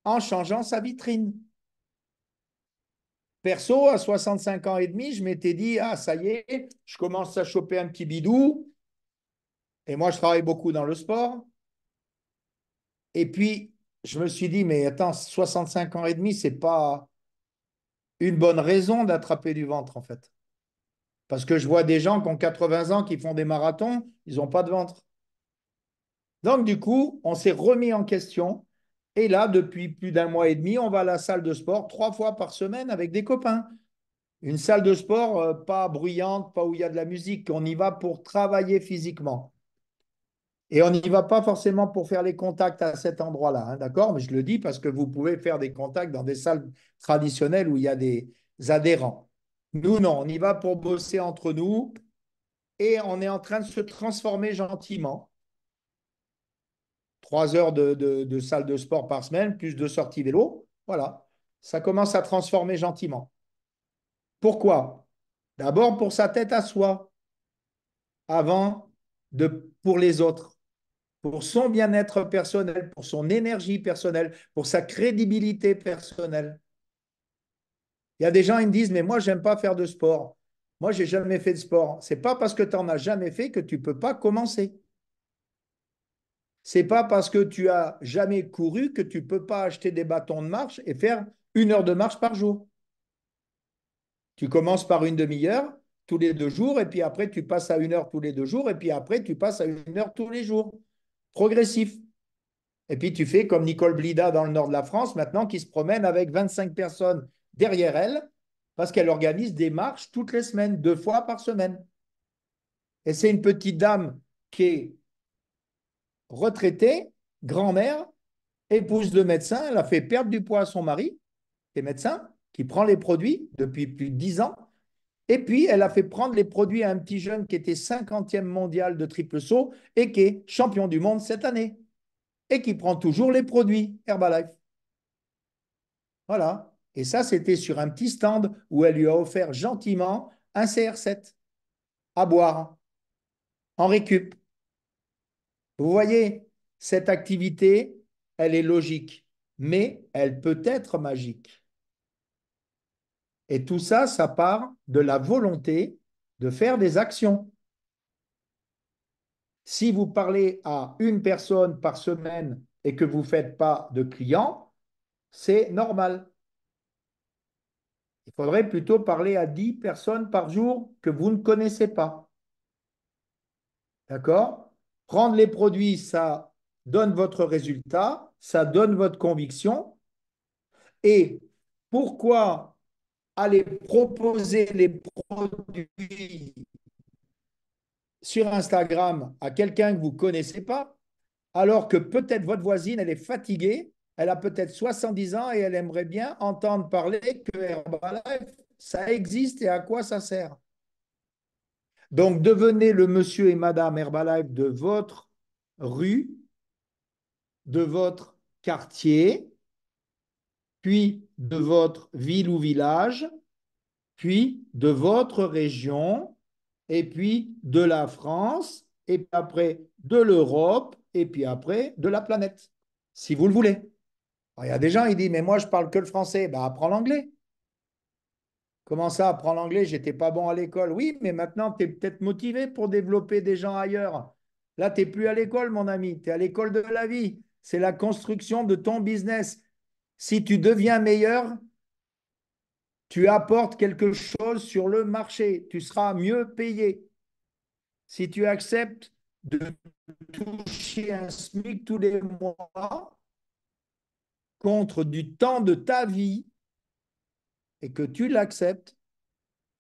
en changeant sa vitrine. Perso, à 65 ans et demi, je m'étais dit, ah, ça y est, je commence à choper un petit bidou. Et moi, je travaille beaucoup dans le sport. Et puis, je me suis dit, mais attends, 65 ans et demi, c'est pas une bonne raison d'attraper du ventre, en fait. Parce que je vois des gens qui ont 80 ans qui font des marathons, ils n'ont pas de ventre. Donc, du coup, on s'est remis en question. Et là, depuis plus d'un mois et demi, on va à la salle de sport 3 fois par semaine avec des copains. Une salle de sport pas bruyante, pas où il y a de la musique. On y va pour travailler physiquement. Et on n'y va pas forcément pour faire les contacts à cet endroit-là, hein, d'accord? Mais je le dis parce que vous pouvez faire des contacts dans des salles traditionnelles où il y a des adhérents. Nous, non, on y va pour bosser entre nous et on est en train de se transformer gentiment. 3 heures de salle de sport par semaine, plus de sorties vélo. Voilà, ça commence à transformer gentiment. Pourquoi? D'abord pour sa tête à soi, avant pour les autres, pour son bien-être personnel, pour son énergie personnelle, pour sa crédibilité personnelle. Il y a des gens, ils me disent, mais moi, j'aime pas faire de sport. Moi, j'ai jamais fait de sport. C'est pas parce que tu n'en as jamais fait que tu peux pas commencer. C'est pas parce que tu as jamais couru que tu peux pas acheter des bâtons de marche et faire 1 heure de marche par jour. Tu commences par une demi-heure tous les 2 jours, et puis après, tu passes à 1 heure tous les 2 jours, et puis après, tu passes à 1 heure tous les jours. Progressif. Et puis, tu fais comme Nicole Blida dans le nord de la France, maintenant, qui se promène avec 25 personnes derrière elle, parce qu'elle organise des marches toutes les semaines, 2 fois par semaine. Et c'est une petite dame qui est retraitée, grand-mère, épouse de médecin. Elle a fait perdre du poids à son mari, qui est médecin, qui prend les produits depuis plus de 10 ans. Et puis, elle a fait prendre les produits à un petit jeune qui était 50e mondial de triple saut et qui est champion du monde cette année. Et qui prend toujours les produits Herbalife. Voilà. Et ça, c'était sur un petit stand où elle lui a offert gentiment un CR7 à boire en récup. Vous voyez, cette activité, elle est logique, mais elle peut être magique. Et tout ça, ça part de la volonté de faire des actions. Si vous parlez à une personne par semaine et que vous ne faites pas de clients, c'est normal. Il faudrait plutôt parler à 10 personnes par jour que vous ne connaissez pas. D'accord? Prendre les produits, ça donne votre résultat, ça donne votre conviction. Et pourquoi aller proposer les produits sur Instagram à quelqu'un que vous ne connaissez pas, alors que peut-être votre voisine, elle est fatiguée, elle a peut-être 70 ans et elle aimerait bien entendre parler que Herbalife, ça existe et à quoi ça sert. Donc, devenez le monsieur et madame Herbalife de votre rue, de votre quartier, puis de votre ville ou village, puis de votre région, et puis de la France, et puis après de l'Europe, et puis après de la planète, si vous le voulez. Alors, il y a des gens, ils disent, mais moi, je parle que le français. Ben, apprends l'anglais. Comment ça, apprends l'anglais? J'étais pas bon à l'école. Oui, mais maintenant, tu es peut-être motivé pour développer des gens ailleurs. Là, tu n'es plus à l'école, mon ami. Tu es à l'école de la vie. C'est la construction de ton business. Si tu deviens meilleur, tu apportes quelque chose sur le marché. Tu seras mieux payé. Si tu acceptes de toucher un SMIC tous les mois contre du temps de ta vie et que tu l'acceptes,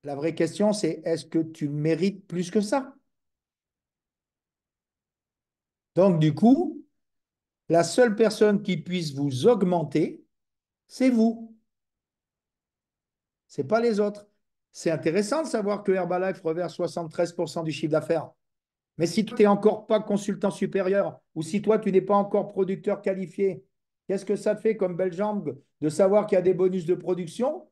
la vraie question, c'est est-ce que tu mérites plus que ça? Donc, du coup, la seule personne qui puisse vous augmenter, c'est vous. Ce n'est pas les autres. C'est intéressant de savoir que Herbalife reverse 73% du chiffre d'affaires. Mais si tu n'es encore pas consultant supérieur ou si toi, tu n'es pas encore producteur qualifié, qu'est-ce que ça te fait comme belle jambe de savoir qu'il y a des bonus de production?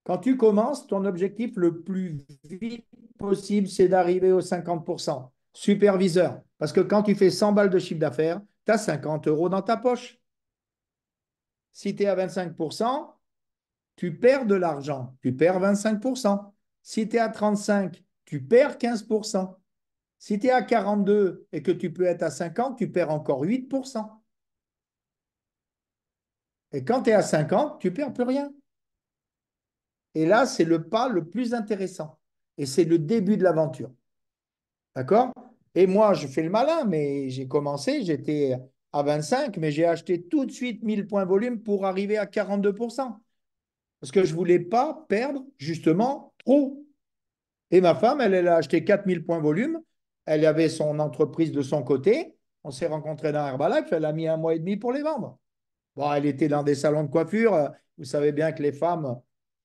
Quand tu commences, ton objectif le plus vite possible, c'est d'arriver aux 50%. Superviseur. Parce que quand tu fais 100 balles de chiffre d'affaires, tu as 50 euros dans ta poche. Si tu es à 25%, tu perds de l'argent. Tu perds 25%. Si tu es à 35, tu perds 15%. Si tu es à 42 et que tu peux être à 50, tu perds encore 8%. Et quand tu es à 50, tu ne perds plus rien. Et là, c'est le pas le plus intéressant. Et c'est le début de l'aventure. D'accord? Et moi, je fais le malin, mais j'ai commencé, j'étais à 25, mais j'ai acheté tout de suite 1000 points volume pour arriver à 42%. Parce que je ne voulais pas perdre, justement, trop. Et ma femme, elle a acheté 4000 points volume. Elle avait son entreprise de son côté. On s'est rencontrés dans Herbalife. Elle a mis 1 mois et demi pour les vendre. Bon, elle était dans des salons de coiffure. Vous savez bien que les femmes,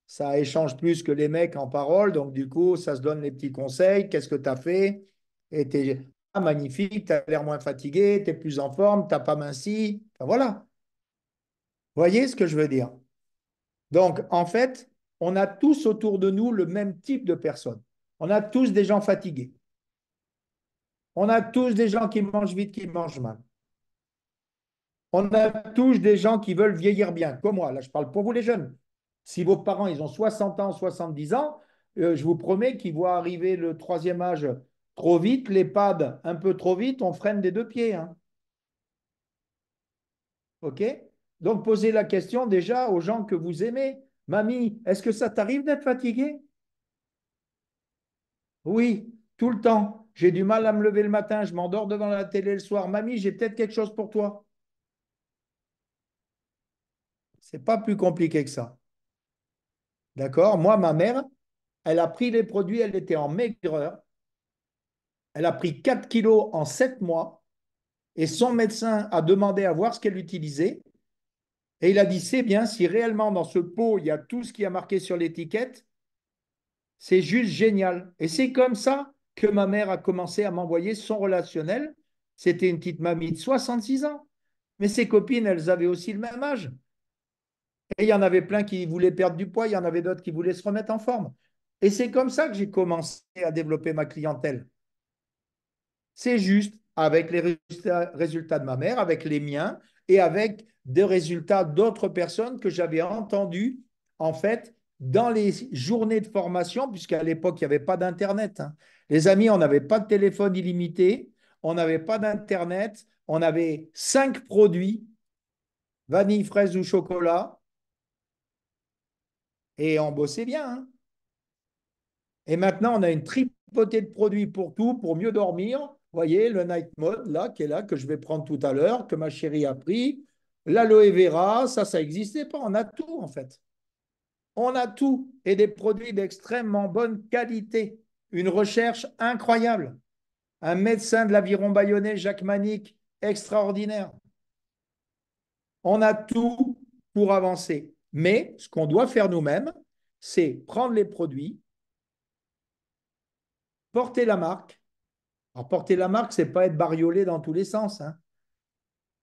ça échange plus que les mecs en parole. Donc, du coup, ça se donne les petits conseils. Qu'est-ce que tu as fait? Et tu es magnifique, tu as l'air moins fatigué, tu es plus en forme, tu n'as pas minci. Enfin, voilà. Vous voyez ce que je veux dire? Donc, en fait, on a tous autour de nous le même type de personnes. On a tous des gens fatigués. On a tous des gens qui mangent vite, qui mangent mal. On a tous des gens qui veulent vieillir bien, comme moi. Là, je parle pour vous les jeunes. Si vos parents, ils ont 60 ans, 70 ans, je vous promets qu'ils vont arriver le troisième âge trop vite, l'EHPAD un peu trop vite, on freine des deux pieds. Hein. OK? Donc, posez la question déjà aux gens que vous aimez. Mamie, est-ce que ça t'arrive d'être fatiguée? Oui, tout le temps. J'ai du mal à me lever le matin, je m'endors devant la télé le soir. Mamie, j'ai peut-être quelque chose pour toi. C'est pas plus compliqué que ça. D'accord? Moi, ma mère, elle a pris les produits, elle était en maigreur. Elle a pris 4 kilos en 7 mois et son médecin a demandé à voir ce qu'elle utilisait. Et il a dit, c'est bien, si réellement dans ce pot, il y a tout ce qui a marqué sur l'étiquette, c'est juste génial. Et c'est comme ça que ma mère a commencé à m'envoyer son relationnel. C'était une petite mamie de 66 ans. Mais ses copines, elles avaient aussi le même âge. Et il y en avait plein qui voulaient perdre du poids, il y en avait d'autres qui voulaient se remettre en forme. Et c'est comme ça que j'ai commencé à développer ma clientèle. C'est juste avec les résultats de ma mère, avec les miens et avec des résultats d'autres personnes que j'avais entendus, en fait, dans les journées de formation, puisqu'à l'époque, il n'y avait pas d'Internet, hein. Les amis, on n'avait pas de téléphone illimité, on n'avait pas d'Internet, on avait 5 produits, vanille, fraise ou chocolat, et on bossait bien, hein. Et maintenant, on a une tripotée de produits pour tout, pour mieux dormir. Vous voyez, le night mode, là, qui est là, que je vais prendre tout à l'heure, que ma chérie a pris. L'aloe vera, ça n'existait pas. On a tout, en fait. On a tout. Et des produits d'extrêmement bonne qualité. Une recherche incroyable. Un médecin de l'Aviron Bayonnais, Jacques Manic, extraordinaire. On a tout pour avancer. Mais ce qu'on doit faire nous-mêmes, c'est prendre les produits, porter la marque. Alors, porter la marque, c'est pas être bariolé dans tous les sens, hein.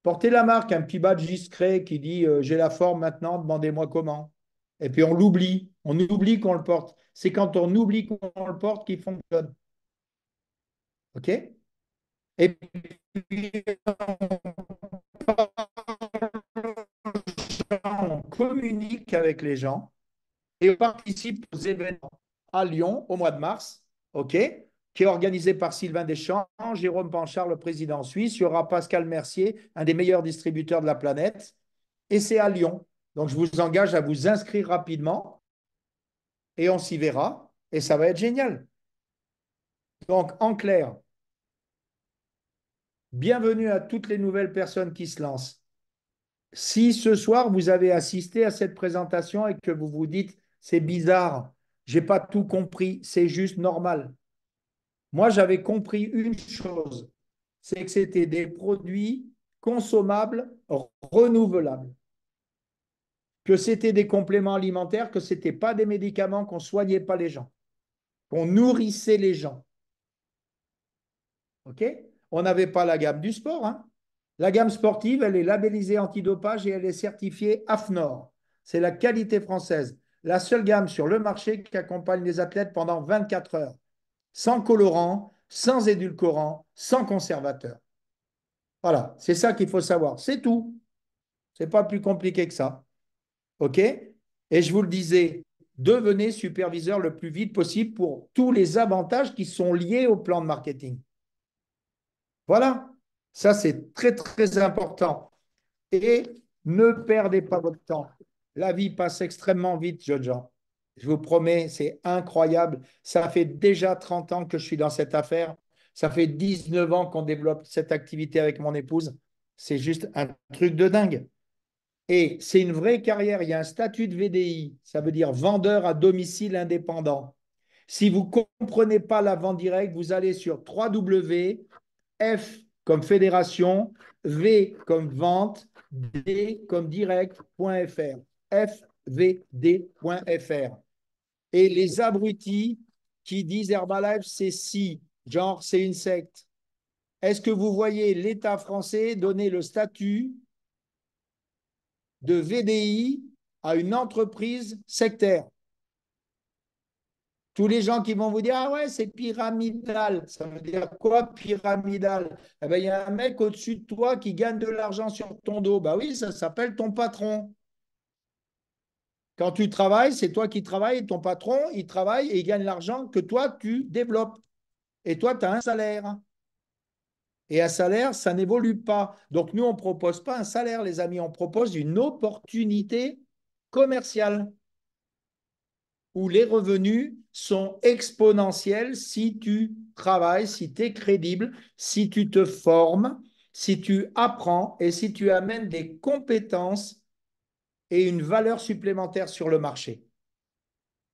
Porter la marque, un petit badge discret qui dit j'ai la forme maintenant, demandez-moi comment. Et puis on oublie qu'on le porte. C'est quand on oublie qu'on le porte qu'il fonctionne. OK? Et puis on communique avec les gens et on participe aux événements à Lyon au mois de mars, OK, qui est organisé par Sylvain Deschamps, Jérôme Panchard, le président suisse. Il y aura Pascal Mercier, un des meilleurs distributeurs de la planète, et c'est à Lyon. Donc, je vous engage à vous inscrire rapidement et on s'y verra et ça va être génial. Donc, en clair, bienvenue à toutes les nouvelles personnes qui se lancent. Si ce soir, vous avez assisté à cette présentation et que vous vous dites, c'est bizarre, j'ai pas tout compris, c'est juste normal. Moi, j'avais compris une chose, c'est que c'était des produits consommables, renouvelables, que c'était des compléments alimentaires, que ce n'était pas des médicaments, qu'on ne soignait pas les gens, qu'on nourrissait les gens. OK? On n'avait pas la gamme du sport, hein. La gamme sportive, elle est labellisée antidopage et elle est certifiée AFNOR. C'est la qualité française. La seule gamme sur le marché qui accompagne les athlètes pendant 24 heures. Sans colorant, sans édulcorant, sans conservateur. Voilà, c'est ça qu'il faut savoir. C'est tout. Ce n'est pas plus compliqué que ça. OK? Et je vous le disais, devenez superviseur le plus vite possible pour tous les avantages qui sont liés au plan de marketing. Voilà, ça c'est très très important. Et ne perdez pas votre temps. La vie passe extrêmement vite, jeunes gens. Je vous promets, c'est incroyable. Ça fait déjà 30 ans que je suis dans cette affaire. Ça fait 19 ans qu'on développe cette activité avec mon épouse. C'est juste un truc de dingue. Et c'est une vraie carrière. Il y a un statut de VDI. Ça veut dire vendeur à domicile indépendant. Si vous ne comprenez pas la vente directe, vous allez sur www.f comme fédération, V comme vente, D comme direct.fr. fvd.fr. Et les abrutis qui disent Herbalife, c'est si, genre c'est une secte. Est-ce que vous voyez l'État français donner le statut de VDI à une entreprise sectaire? Tous les gens qui vont vous dire ah ouais, c'est pyramidal. Ça veut dire quoi pyramidal? Eh ben, il y a un mec au-dessus de toi qui gagne de l'argent sur ton dos. Bah oui, ça s'appelle ton patron. Quand tu travailles, c'est toi qui travailles et ton patron, il travaille et il gagne l'argent que toi, tu développes. Et toi, tu as un salaire. Et un salaire, ça n'évolue pas. Donc, nous, on ne propose pas un salaire, les amis. On propose une opportunité commerciale. où les revenus sont exponentiels si tu travailles, si tu es crédible, si tu te formes, si tu apprends et si tu amènes des compétences et une valeur supplémentaire sur le marché.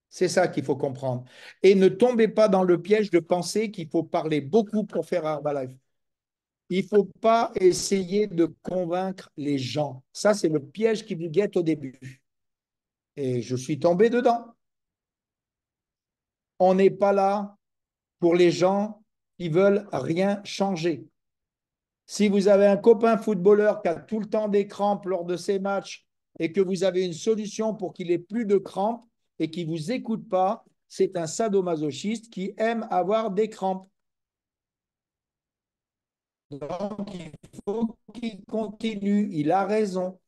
C'est ça qu'il faut comprendre. Et ne tombez pas dans le piège de penser qu'il faut parler beaucoup pour faire Herbalife. Il ne faut pas essayer de convaincre les gens. Ça, c'est le piège qui vous guette au début. Et je suis tombé dedans. On n'est pas là pour les gens qui veulent rien changer. Si vous avez un copain footballeur qui a tout le temps des crampes lors de ses matchs et que vous avez une solution pour qu'il ait plus de crampes et qu'il ne vous écoute pas, c'est un sadomasochiste qui aime avoir des crampes. Donc, il faut qu'il continue. Il a raison.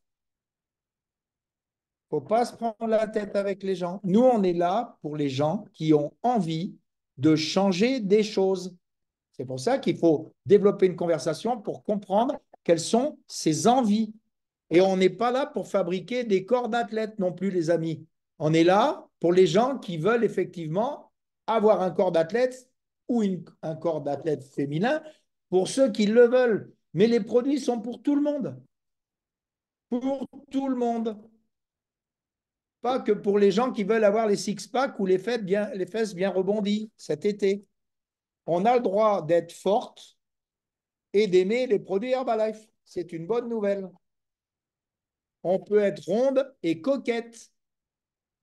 Il ne faut pas se prendre la tête avec les gens. Nous, on est là pour les gens qui ont envie de changer des choses. C'est pour ça qu'il faut développer une conversation pour comprendre quelles sont ses envies. Et on n'est pas là pour fabriquer des corps d'athlètes non plus, les amis. On est là pour les gens qui veulent effectivement avoir un corps d'athlète ou un corps d'athlète féminin pour ceux qui le veulent. Mais les produits sont pour tout le monde. Pour tout le monde. Pas que pour les gens qui veulent avoir les six-packs ou les fesses bien rebondies cet été. On a le droit d'être forte et d'aimer les produits Herbalife. C'est une bonne nouvelle. On peut être ronde et coquette.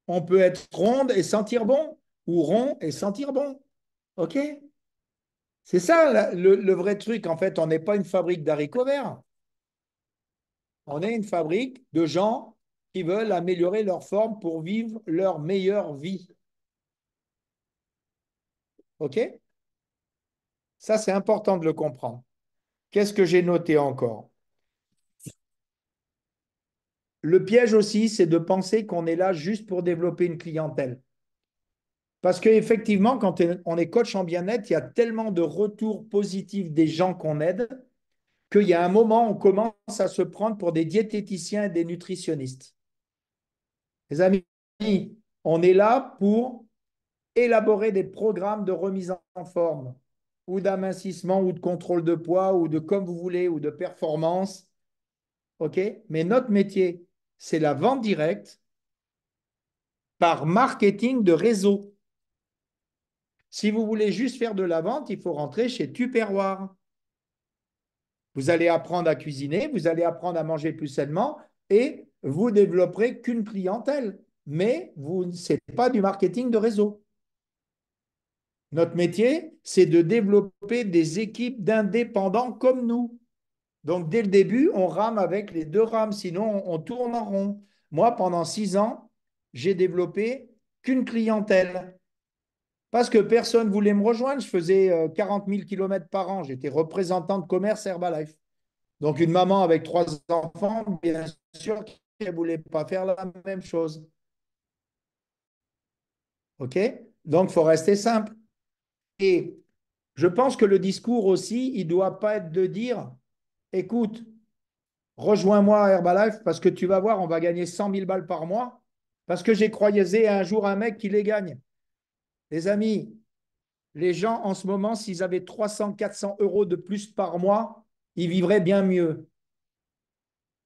On peut être ronde et sentir bon, ou rond et sentir bon. OK? C'est ça le vrai truc. En fait, on n'est pas une fabrique d'haricots verts. On est une fabrique de gens qui veulent améliorer leur forme pour vivre leur meilleure vie. OK? Ça, c'est important de le comprendre. Qu'est-ce que j'ai noté encore? Le piège aussi, c'est de penser qu'on est là juste pour développer une clientèle. Parce qu'effectivement, quand on est coach en bien-être, il y a tellement de retours positifs des gens qu'on aide qu'il y a un moment, on commence à se prendre pour des diététiciens et des nutritionnistes. Les amis, on est là pour élaborer des programmes de remise en forme ou d'amincissement ou de contrôle de poids ou de comme vous voulez ou de performance. OK? Mais notre métier, c'est la vente directe par marketing de réseau. Si vous voulez juste faire de la vente, il faut rentrer chez Tupperware. Vous allez apprendre à cuisiner, vous allez apprendre à manger plus sainement et vous développerez qu'une clientèle. Mais ce n'est pas du marketing de réseau. Notre métier, c'est de développer des équipes d'indépendants comme nous. Donc, dès le début, on rame avec les deux rames, sinon on tourne en rond. Moi, pendant 6 ans, j'ai développé qu'une clientèle. Parce que personne ne voulait me rejoindre. Je faisais 40 000 km par an. J'étais représentant de commerce Herbalife. Donc, une maman avec 3 enfants, bien sûr qu'elle ne voulait pas faire la même chose. OK? Donc, il faut rester simple. Et je pense que le discours aussi, il ne doit pas être de dire, écoute, rejoins-moi à Herbalife parce que tu vas voir, on va gagner 100 000 balles par mois. Parce que j'ai croisé un jour un mec qui les gagne. Les amis, les gens en ce moment, s'ils avaient 300, 400 euros de plus par mois, ils vivraient bien mieux.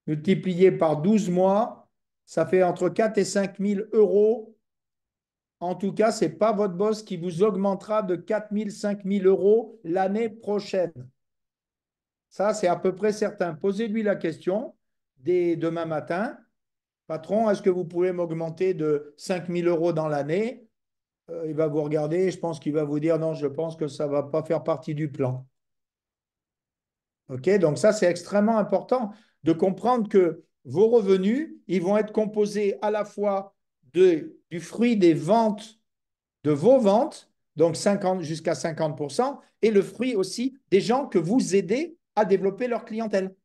Multiplié par 12 mois, ça fait entre 4 et 5 000 euros. En tout cas, ce n'est pas votre boss qui vous augmentera de 4 000, 5 000 euros l'année prochaine. Ça, c'est à peu près certain. Posez-lui la question dès demain matin. Patron, est-ce que vous pouvez m'augmenter de 5 000 euros dans l'année? Il va vous regarder, je pense qu'il va vous dire non, je pense que ça ne va pas faire partie du plan. OK, donc ça, c'est extrêmement important de comprendre que vos revenus, ils vont être composés à la fois du fruit des ventes, de vos ventes, donc 50, jusqu'à 50%, et le fruit aussi des gens que vous aidez à développer leur clientèle.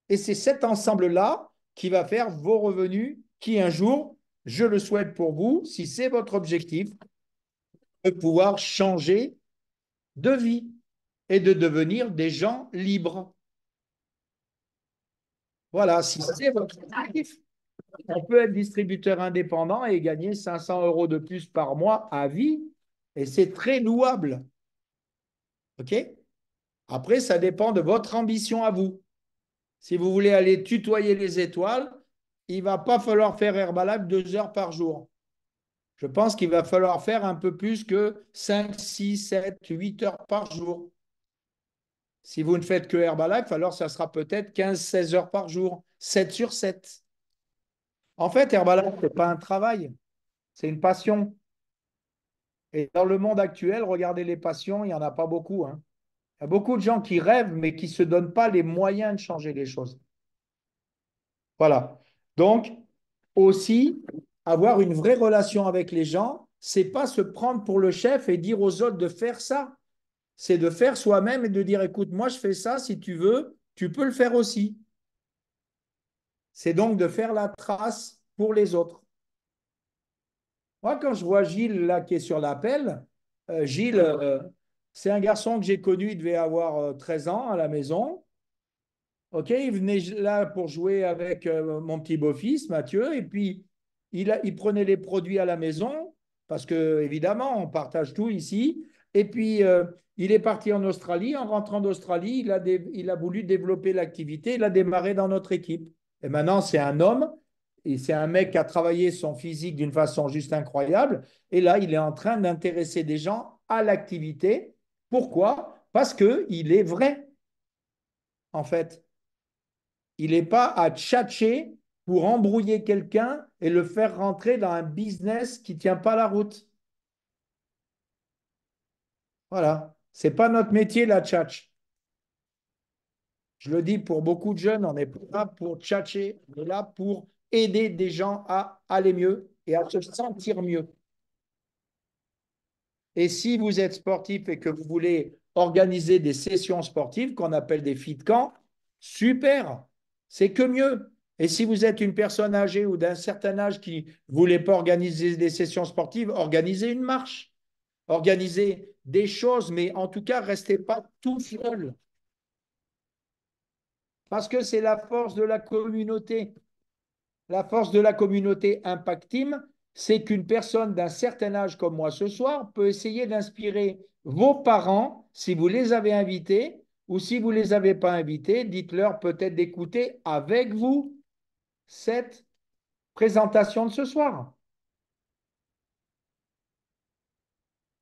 Et c'est cet ensemble-là qui va faire vos revenus qui, un jour, je le souhaite pour vous, si c'est votre objectif, de pouvoir changer de vie et de devenir des gens libres. Voilà, si c'est votre objectif. On peut être distributeur indépendant et gagner 500 euros de plus par mois à vie. Et c'est très louable. OK? Après, ça dépend de votre ambition à vous. Si vous voulez aller tutoyer les étoiles, il ne va pas falloir faire Herbalife 2 heures par jour. Je pense qu'il va falloir faire un peu plus que 5, 6, 7, 8 heures par jour. Si vous ne faites que Herbalife, alors ça sera peut-être 15, 16 heures par jour, 7 sur 7. En fait, Herbalife, ce n'est pas un travail, c'est une passion. Et dans le monde actuel, regardez les passions, il n'y en a pas beaucoup, hein. Il y a beaucoup de gens qui rêvent, mais qui ne se donnent pas les moyens de changer les choses. Voilà. Donc, aussi, avoir une vraie relation avec les gens, c'est pas se prendre pour le chef et dire aux autres de faire ça. C'est de faire soi-même et de dire, écoute, moi, je fais ça, si tu veux, tu peux le faire aussi. C'est donc de faire la trace pour les autres. Moi, quand je vois Gilles, là, qui est sur l'appel, Gilles, c'est un garçon que j'ai connu, il devait avoir 13 ans à la maison. OK, il venait là pour jouer avec mon petit beau-fils, Mathieu, et puis il prenait les produits à la maison, parce que évidemment, on partage tout ici. Et puis, il est parti en Australie. En rentrant d'Australie, il a voulu développer l'activité. Il a démarré dans notre équipe. Et maintenant, c'est un homme, et c'est un mec qui a travaillé son physique d'une façon juste incroyable. Et là, il est en train d'intéresser des gens à l'activité. Pourquoi? Parce qu'il est vrai, en fait. Il n'est pas à tchatcher pour embrouiller quelqu'un et le faire rentrer dans un business qui ne tient pas la route. Voilà. Ce n'est pas notre métier, la tchatch. Je le dis pour beaucoup de jeunes, on n'est pas là pour tchatcher, on est là pour aider des gens à aller mieux et à se sentir mieux. Et si vous êtes sportif et que vous voulez organiser des sessions sportives qu'on appelle des fit camps, super, c'est que mieux. Et si vous êtes une personne âgée ou d'un certain âge qui ne voulait pas organiser des sessions sportives, organisez une marche, organisez des choses, mais en tout cas, restez pas tout seul. Parce que c'est la force de la communauté. La force de la communauté Impact Team, c'est qu'une personne d'un certain âge comme moi ce soir peut essayer d'inspirer vos parents, si vous les avez invités, ou si vous ne les avez pas invités, dites-leur peut-être d'écouter avec vous cette présentation de ce soir.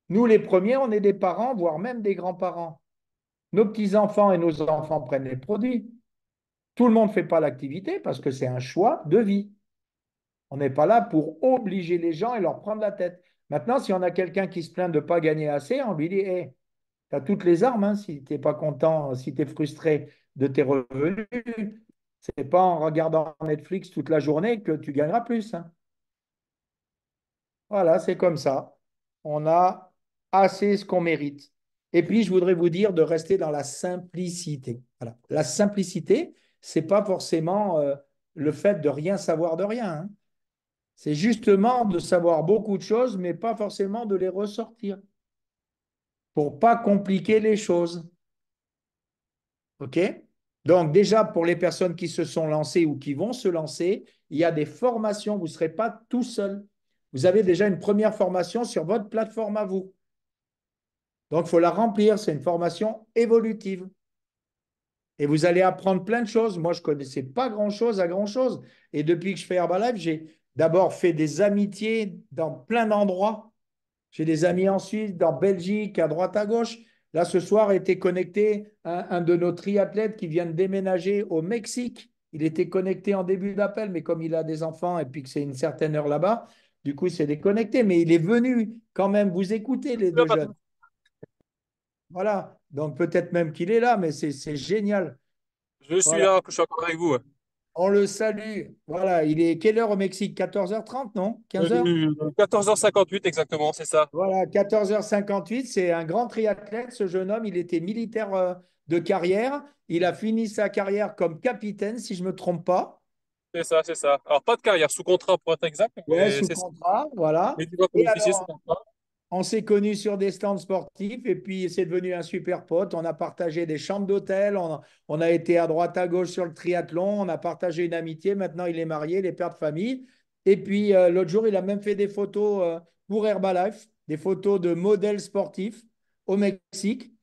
Nous, les premiers, on est des parents, voire même des grands-parents. Nos petits-enfants et nos enfants prennent les produits. Tout le monde ne fait pas l'activité parce que c'est un choix de vie. On n'est pas là pour obliger les gens et leur prendre la tête. Maintenant, si on a quelqu'un qui se plaint de ne pas gagner assez, on lui dit, hey, tu as toutes les armes, hein, si tu n'es pas content, si tu es frustré de tes revenus, ce n'est pas en regardant Netflix toute la journée que tu gagneras plus, hein. Voilà, c'est comme ça. On a assez ce qu'on mérite. Et puis, je voudrais vous dire de rester dans la simplicité. Voilà. La simplicité, ce n'est pas forcément le fait de rien savoir de rien, hein. C'est justement de savoir beaucoup de choses, mais pas forcément de les ressortir pour pas compliquer les choses. OK? Donc déjà, pour les personnes qui se sont lancées ou qui vont se lancer, il y a des formations, vous ne serez pas tout seul. Vous avez déjà une première formation sur votre plateforme à vous. Donc, il faut la remplir. C'est une formation évolutive. Et vous allez apprendre plein de choses. Moi, je ne connaissais pas grand-chose à grand-chose. Et depuis que je fais Herbalife, j'ai d'abord fait des amitiés dans plein d'endroits. J'ai des amis en Suisse, dans Belgique, à droite, à gauche. Là, ce soir, était connecté un de nos triathlètes qui vient de déménager au Mexique. Il était connecté en début d'appel, mais comme il a des enfants et puis que c'est une certaine heure là-bas, du coup, il s'est déconnecté. Mais il est venu quand même vous écouter, les deux jeunes. Voilà. Donc, peut-être même qu'il est là, mais c'est génial. Je suis Voilà. là, je suis encore avec vous. On le salue. Voilà. Il est quelle heure au Mexique? 14h30, non? 15h? 14h58 exactement, c'est ça. Voilà, 14h58, c'est un grand triathlète, ce jeune homme. Il était militaire de carrière. Il a fini sa carrière comme capitaine, si je ne me trompe pas. C'est ça, c'est ça. Alors, pas de carrière, sous contrat pour être exact, Ouais, mais sous c'est ça. contrat, voilà. Mais tu vois, comme Et officier sous alors, contrat. On s'est connus sur des stands sportifs et puis c'est devenu un super pote. On a partagé des chambres d'hôtel, on a été à droite à gauche sur le triathlon, on a partagé une amitié. Maintenant, il est marié, il est père de famille. Et puis l'autre jour, il a même fait des photos pour Herbalife, des photos de modèles sportifs au Mexique.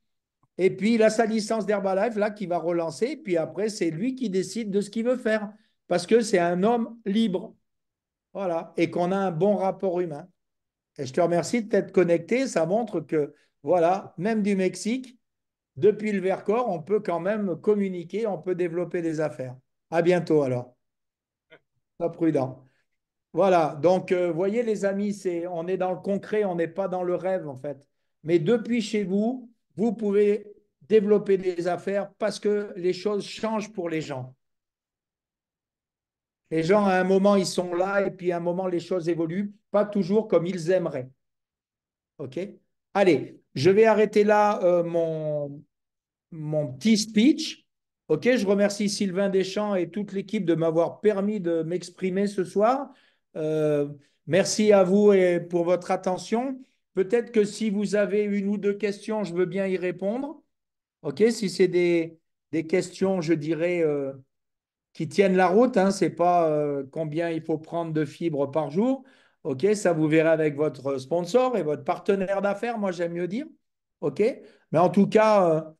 Et puis il a sa licence d'Herbalife là qui va relancer. Et puis après, c'est lui qui décide de ce qu'il veut faire parce que c'est un homme libre. Voilà. Et qu'on a un bon rapport humain. Et je te remercie de t'être connecté. Ça montre que, voilà, même du Mexique, depuis le Vercors, on peut quand même communiquer, on peut développer des affaires. À bientôt alors. Sois prudent. Voilà. Donc, voyez les amis, on est dans le concret, on n'est pas dans le rêve en fait. Mais depuis chez vous, vous pouvez développer des affaires parce que les choses changent pour les gens. Les gens, à un moment, ils sont là et puis à un moment, les choses évoluent, pas toujours comme ils aimeraient. OK? Allez, je vais arrêter là mon petit speech. OK? Je remercie Sylvain Deschamps et toute l'équipe de m'avoir permis de m'exprimer ce soir. Euh, Merci à vous et pour votre attention. Peut-être que si vous avez une ou deux questions, je veux bien y répondre. OK? Si c'est des questions, je dirais, qui tiennent la route, hein, c'est pas combien il faut prendre de fibres par jour. OK, ça vous verrez avec votre sponsor et votre partenaire d'affaires, moi j'aime mieux dire. OK, mais en tout cas,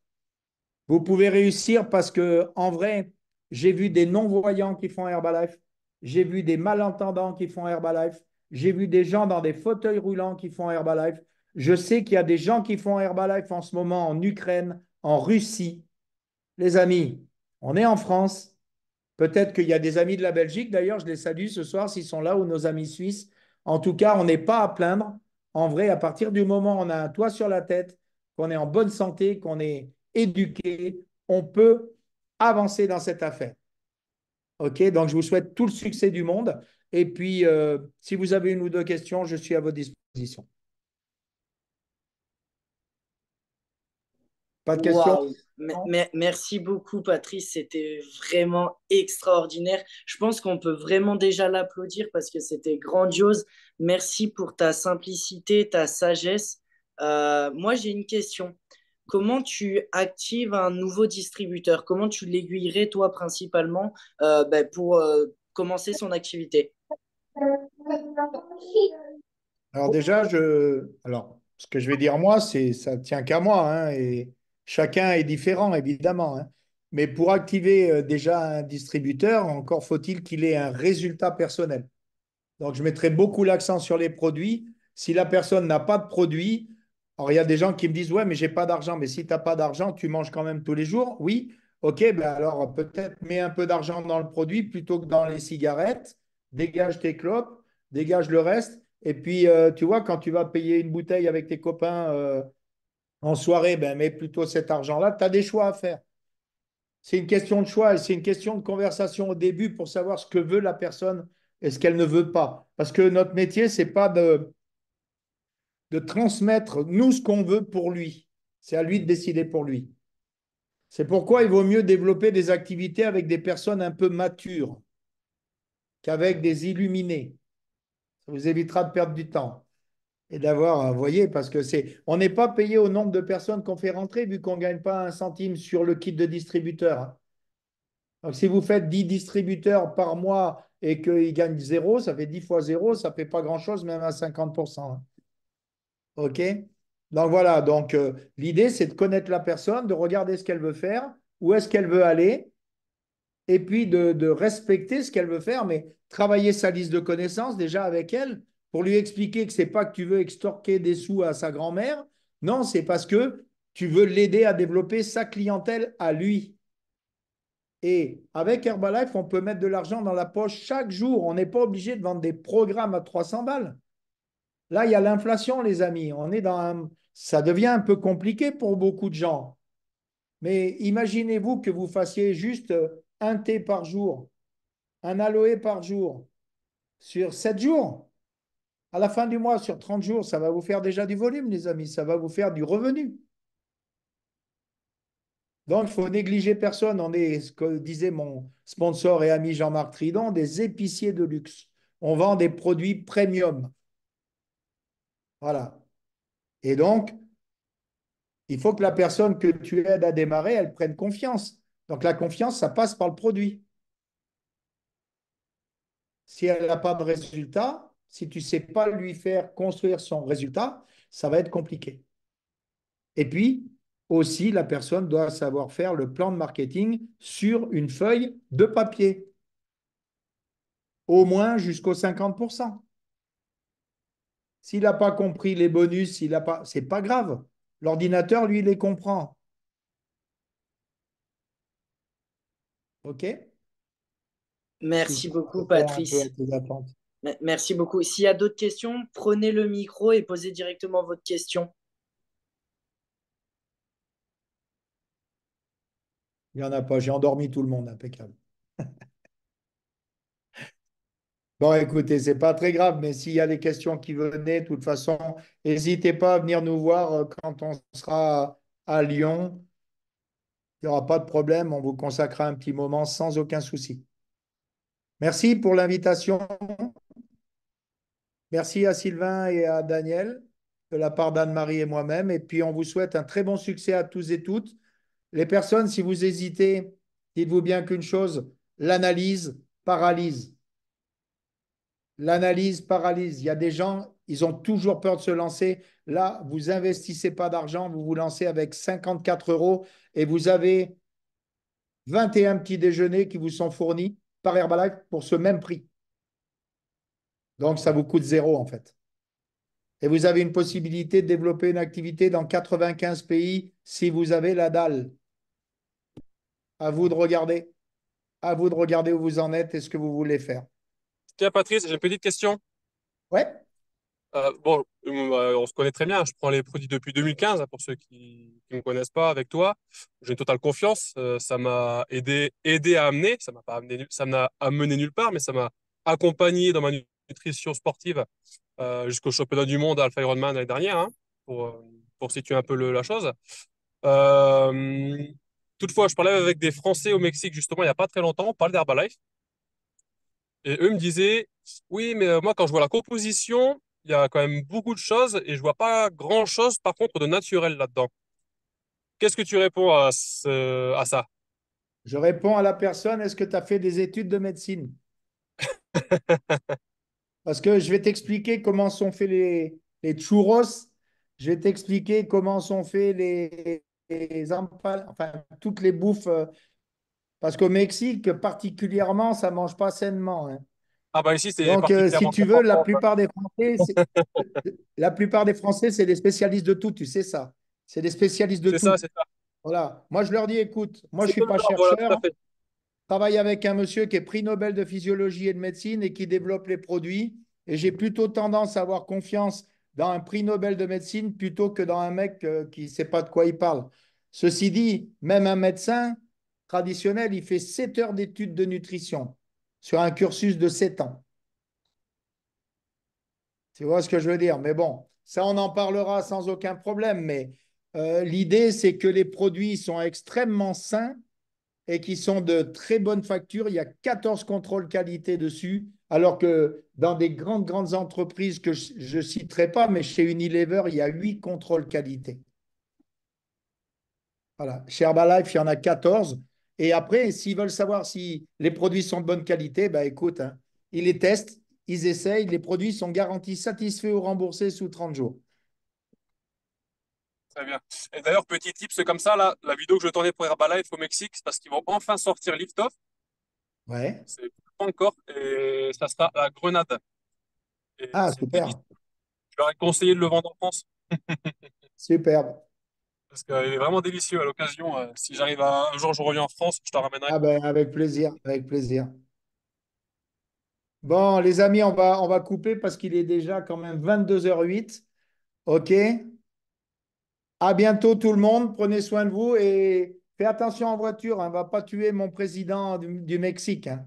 vous pouvez réussir parce que en vrai, j'ai vu des non-voyants qui font Herbalife, j'ai vu des malentendants qui font Herbalife, j'ai vu des gens dans des fauteuils roulants qui font Herbalife. Je sais qu'il y a des gens qui font Herbalife en ce moment en Ukraine, en Russie. Les amis, on est en France. Peut-être qu'il y a des amis de la Belgique, d'ailleurs, je les salue ce soir s'ils sont là, ou nos amis suisses. En tout cas, on n'est pas à plaindre. En vrai, à partir du moment où on a un toit sur la tête, qu'on est en bonne santé, qu'on est éduqué, on peut avancer dans cette affaire. OK? Donc, je vous souhaite tout le succès du monde. Et puis, si vous avez une ou deux questions, je suis à votre disposition. Pas de questions? Waouh! Merci beaucoup, Patrice. C'était vraiment extraordinaire. Je pense qu'on peut vraiment déjà l'applaudir parce que c'était grandiose. Merci pour ta simplicité, ta sagesse. Moi, j'ai une question. Comment tu actives un nouveau distributeur? Comment tu l'aiguillerais, toi, principalement, pour commencer son activité? Alors déjà, ce que je vais dire moi, ça ne tient qu'à moi, hein, et chacun est différent, évidemment, hein. Mais pour activer déjà un distributeur, encore faut-il qu'il ait un résultat personnel. Donc, je mettrai beaucoup l'accent sur les produits. Si la personne n'a pas de produit, alors il y a des gens qui me disent, ouais, mais j'ai pas d'argent. Mais si tu n'as pas d'argent, tu manges quand même tous les jours. Oui, ok, ben alors peut-être mets un peu d'argent dans le produit plutôt que dans les cigarettes. Dégage tes clopes, dégage le reste. Et puis, tu vois, quand tu vas payer une bouteille avec tes copains en soirée, ben, mets plutôt cet argent-là. Tu as des choix à faire. C'est une question de choix et c'est une question de conversation au début pour savoir ce que veut la personne et ce qu'elle ne veut pas. Parce que notre métier, c'est pas de transmettre nous ce qu'on veut pour lui. C'est à lui de décider pour lui. C'est pourquoi il vaut mieux développer des activités avec des personnes un peu matures qu'avec des illuminés. Ça vous évitera de perdre du temps et d'avoir, vous voyez, parce que on n'est pas payé au nombre de personnes qu'on fait rentrer vu qu'on ne gagne pas un centime sur le kit de distributeur, hein. Donc, si vous faites 10 distributeurs par mois et qu'ils gagnent zéro, ça fait 10 fois zéro, ça ne fait pas grand-chose, même à 50%, hein. OK? Donc, voilà. Donc, l'idée, c'est de connaître la personne, de regarder ce qu'elle veut faire, où est-ce qu'elle veut aller, et puis de respecter ce qu'elle veut faire, mais travailler sa liste de connaissances déjà avec elle pour lui expliquer que ce n'est pas que tu veux extorquer des sous à sa grand-mère. Non, c'est parce que tu veux l'aider à développer sa clientèle à lui. Et avec Herbalife, on peut mettre de l'argent dans la poche chaque jour. On n'est pas obligé de vendre des programmes à 300 balles. Là, il y a l'inflation, les amis. Ça devient un peu compliqué pour beaucoup de gens. Mais imaginez-vous que vous fassiez juste un thé par jour, un aloe par jour, sur 7 jours. À la fin du mois, sur 30 jours, ça va vous faire déjà du volume, les amis. Ça va vous faire du revenu. Donc, il faut négliger personne. On est, ce que disait mon sponsor et ami Jean-Marc Tridon, des épiciers de luxe. On vend des produits premium. Voilà. Et donc, il faut que la personne que tu aides à démarrer, elle prenne confiance. Donc, la confiance, ça passe par le produit. Si elle n'a pas de résultat, si tu ne sais pas lui faire construire son résultat, ça va être compliqué. Et puis, aussi, la personne doit savoir faire le plan de marketing sur une feuille de papier, au moins jusqu'au 50%. S'il n'a pas compris les bonus, s'il a pas, c'est pas grave. L'ordinateur, lui, les comprend. OK? Si Merci ça beaucoup, répond un peu à Patrice. tes attentes. Merci beaucoup. S'il y a d'autres questions, prenez le micro et posez directement votre question. Il n'y en a pas. J'ai endormi tout le monde. Impeccable. Bon, écoutez, c'est pas très grave, mais s'il y a des questions qui venaient, de toute façon, n'hésitez pas à venir nous voir quand on sera à Lyon. Il n'y aura pas de problème. On vous consacrera un petit moment sans aucun souci. Merci pour l'invitation. Merci à Sylvain et à Daniel de la part d'Anne-Marie et moi-même. Et puis, on vous souhaite un très bon succès à tous et toutes. Les personnes, si vous hésitez, dites-vous bien qu'une chose, l'analyse paralyse. L'analyse paralyse. Il y a des gens, ils ont toujours peur de se lancer. Là, vous investissez pas d'argent, vous vous lancez avec 54 euros et vous avez 21 petits déjeuners qui vous sont fournis par Herbalife pour ce même prix. Donc, ça vous coûte zéro en fait. Et vous avez une possibilité de développer une activité dans 95 pays si vous avez la dalle. À vous de regarder. À vous de regarder où vous en êtes et ce que vous voulez faire. Tiens, Patrice, j'ai une petite question. Ouais, On se connaît très bien. Je prends les produits depuis 2015, hein, pour ceux qui ne me connaissent pas avec toi. J'ai une totale confiance. Ça m'a aidé à amener. Ça m'a pas amené, ça m'a amené nulle part, mais ça m'a accompagné dans ma nutrition sportive jusqu'au championnat du monde Alpha Ironman l'année dernière, hein, pour situer un peu la chose. Euh, Toutefois, je parlais avec des Français au Mexique justement il n'y a pas très longtemps. On parlait d'Herbalife. Et eux me disaient, oui, mais moi, quand je vois la composition, il y a quand même beaucoup de choses et je vois pas grand-chose, par contre, de naturel là-dedans. Qu'est-ce que tu réponds à ça? je réponds à la personne, est-ce que tu as fait des études de médecine? Parce que je vais t'expliquer comment sont faits les churros, je vais t'expliquer comment sont faits enfin, toutes les bouffes. Parce qu'au Mexique, particulièrement, ça ne mange pas sainement, hein. Ah bah ici, c'est Donc, si particulièrement tu très veux, fort. la plupart des Français, c'est des spécialistes de tout, tu sais ça. C'est des spécialistes de C'est ça, tout. c'est ça. Voilà. Moi, je leur dis, écoute, moi, je ne C'est suis comme pas l'or, voilà, tout chercheur. à fait. Je travaille avec un monsieur qui est prix Nobel de physiologie et de médecine et qui développe les produits. Et j'ai plutôt tendance à avoir confiance dans un prix Nobel de médecine plutôt que dans un mec qui ne sait pas de quoi il parle. Ceci dit, même un médecin traditionnel, il fait 7 heures d'études de nutrition sur un cursus de 7 ans. Tu vois ce que je veux dire? Mais bon, ça, on en parlera sans aucun problème. Mais l'idée, c'est que les produits sont extrêmement sains et qui sont de très bonne facture. Il y a 14 contrôles qualité dessus, alors que dans des grandes entreprises que je ne citerai pas, mais chez Unilever, il y a 8 contrôles qualité. Voilà. Chez Herbalife, il y en a 14. Et après, s'ils veulent savoir si les produits sont de bonne qualité, ben écoute, hein, ils les testent, ils essayent, les produits sont garantis satisfaits ou remboursés sous 30 jours. Très bien. Et d'ailleurs, petit tips comme ça, là, la vidéo que je tournais pour Herbalife au Mexique, c'est parce qu'ils vont enfin sortir Lift Off. Ouais. C'est pas encore. Et ça sera à Grenade. Et Ah, c'est délicieux. super. Je leur ai conseillé de le vendre en France. Superbe. Parce qu'il est vraiment délicieux à l'occasion. Si j'arrive à un jour, je reviens en France, je te ramènerai. Ah ben, avec plaisir, avec plaisir. Bon, les amis, on va couper parce qu'il est déjà quand même 22h08. OK? À bientôt tout le monde. Prenez soin de vous et faites attention en voiture, hein. On ne va pas tuer mon président du Mexique, hein.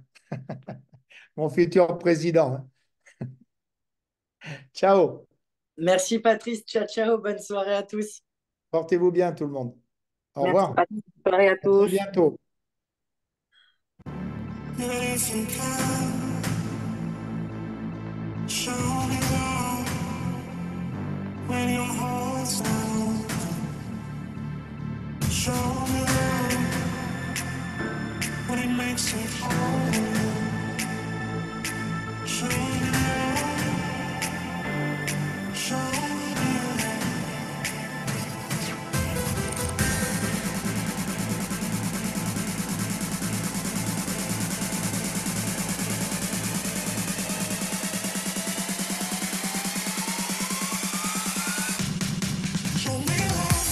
Mon futur président, hein. Ciao. Merci, Patrice. Ciao, ciao. Bonne soirée à tous. Portez-vous bien tout le monde. Au Merci, revoir. Patrice. Bonne soirée à À très tous. bientôt. Show me love when you're home. us now. Show me love when it makes it hard. Show me love. Show me love. Show me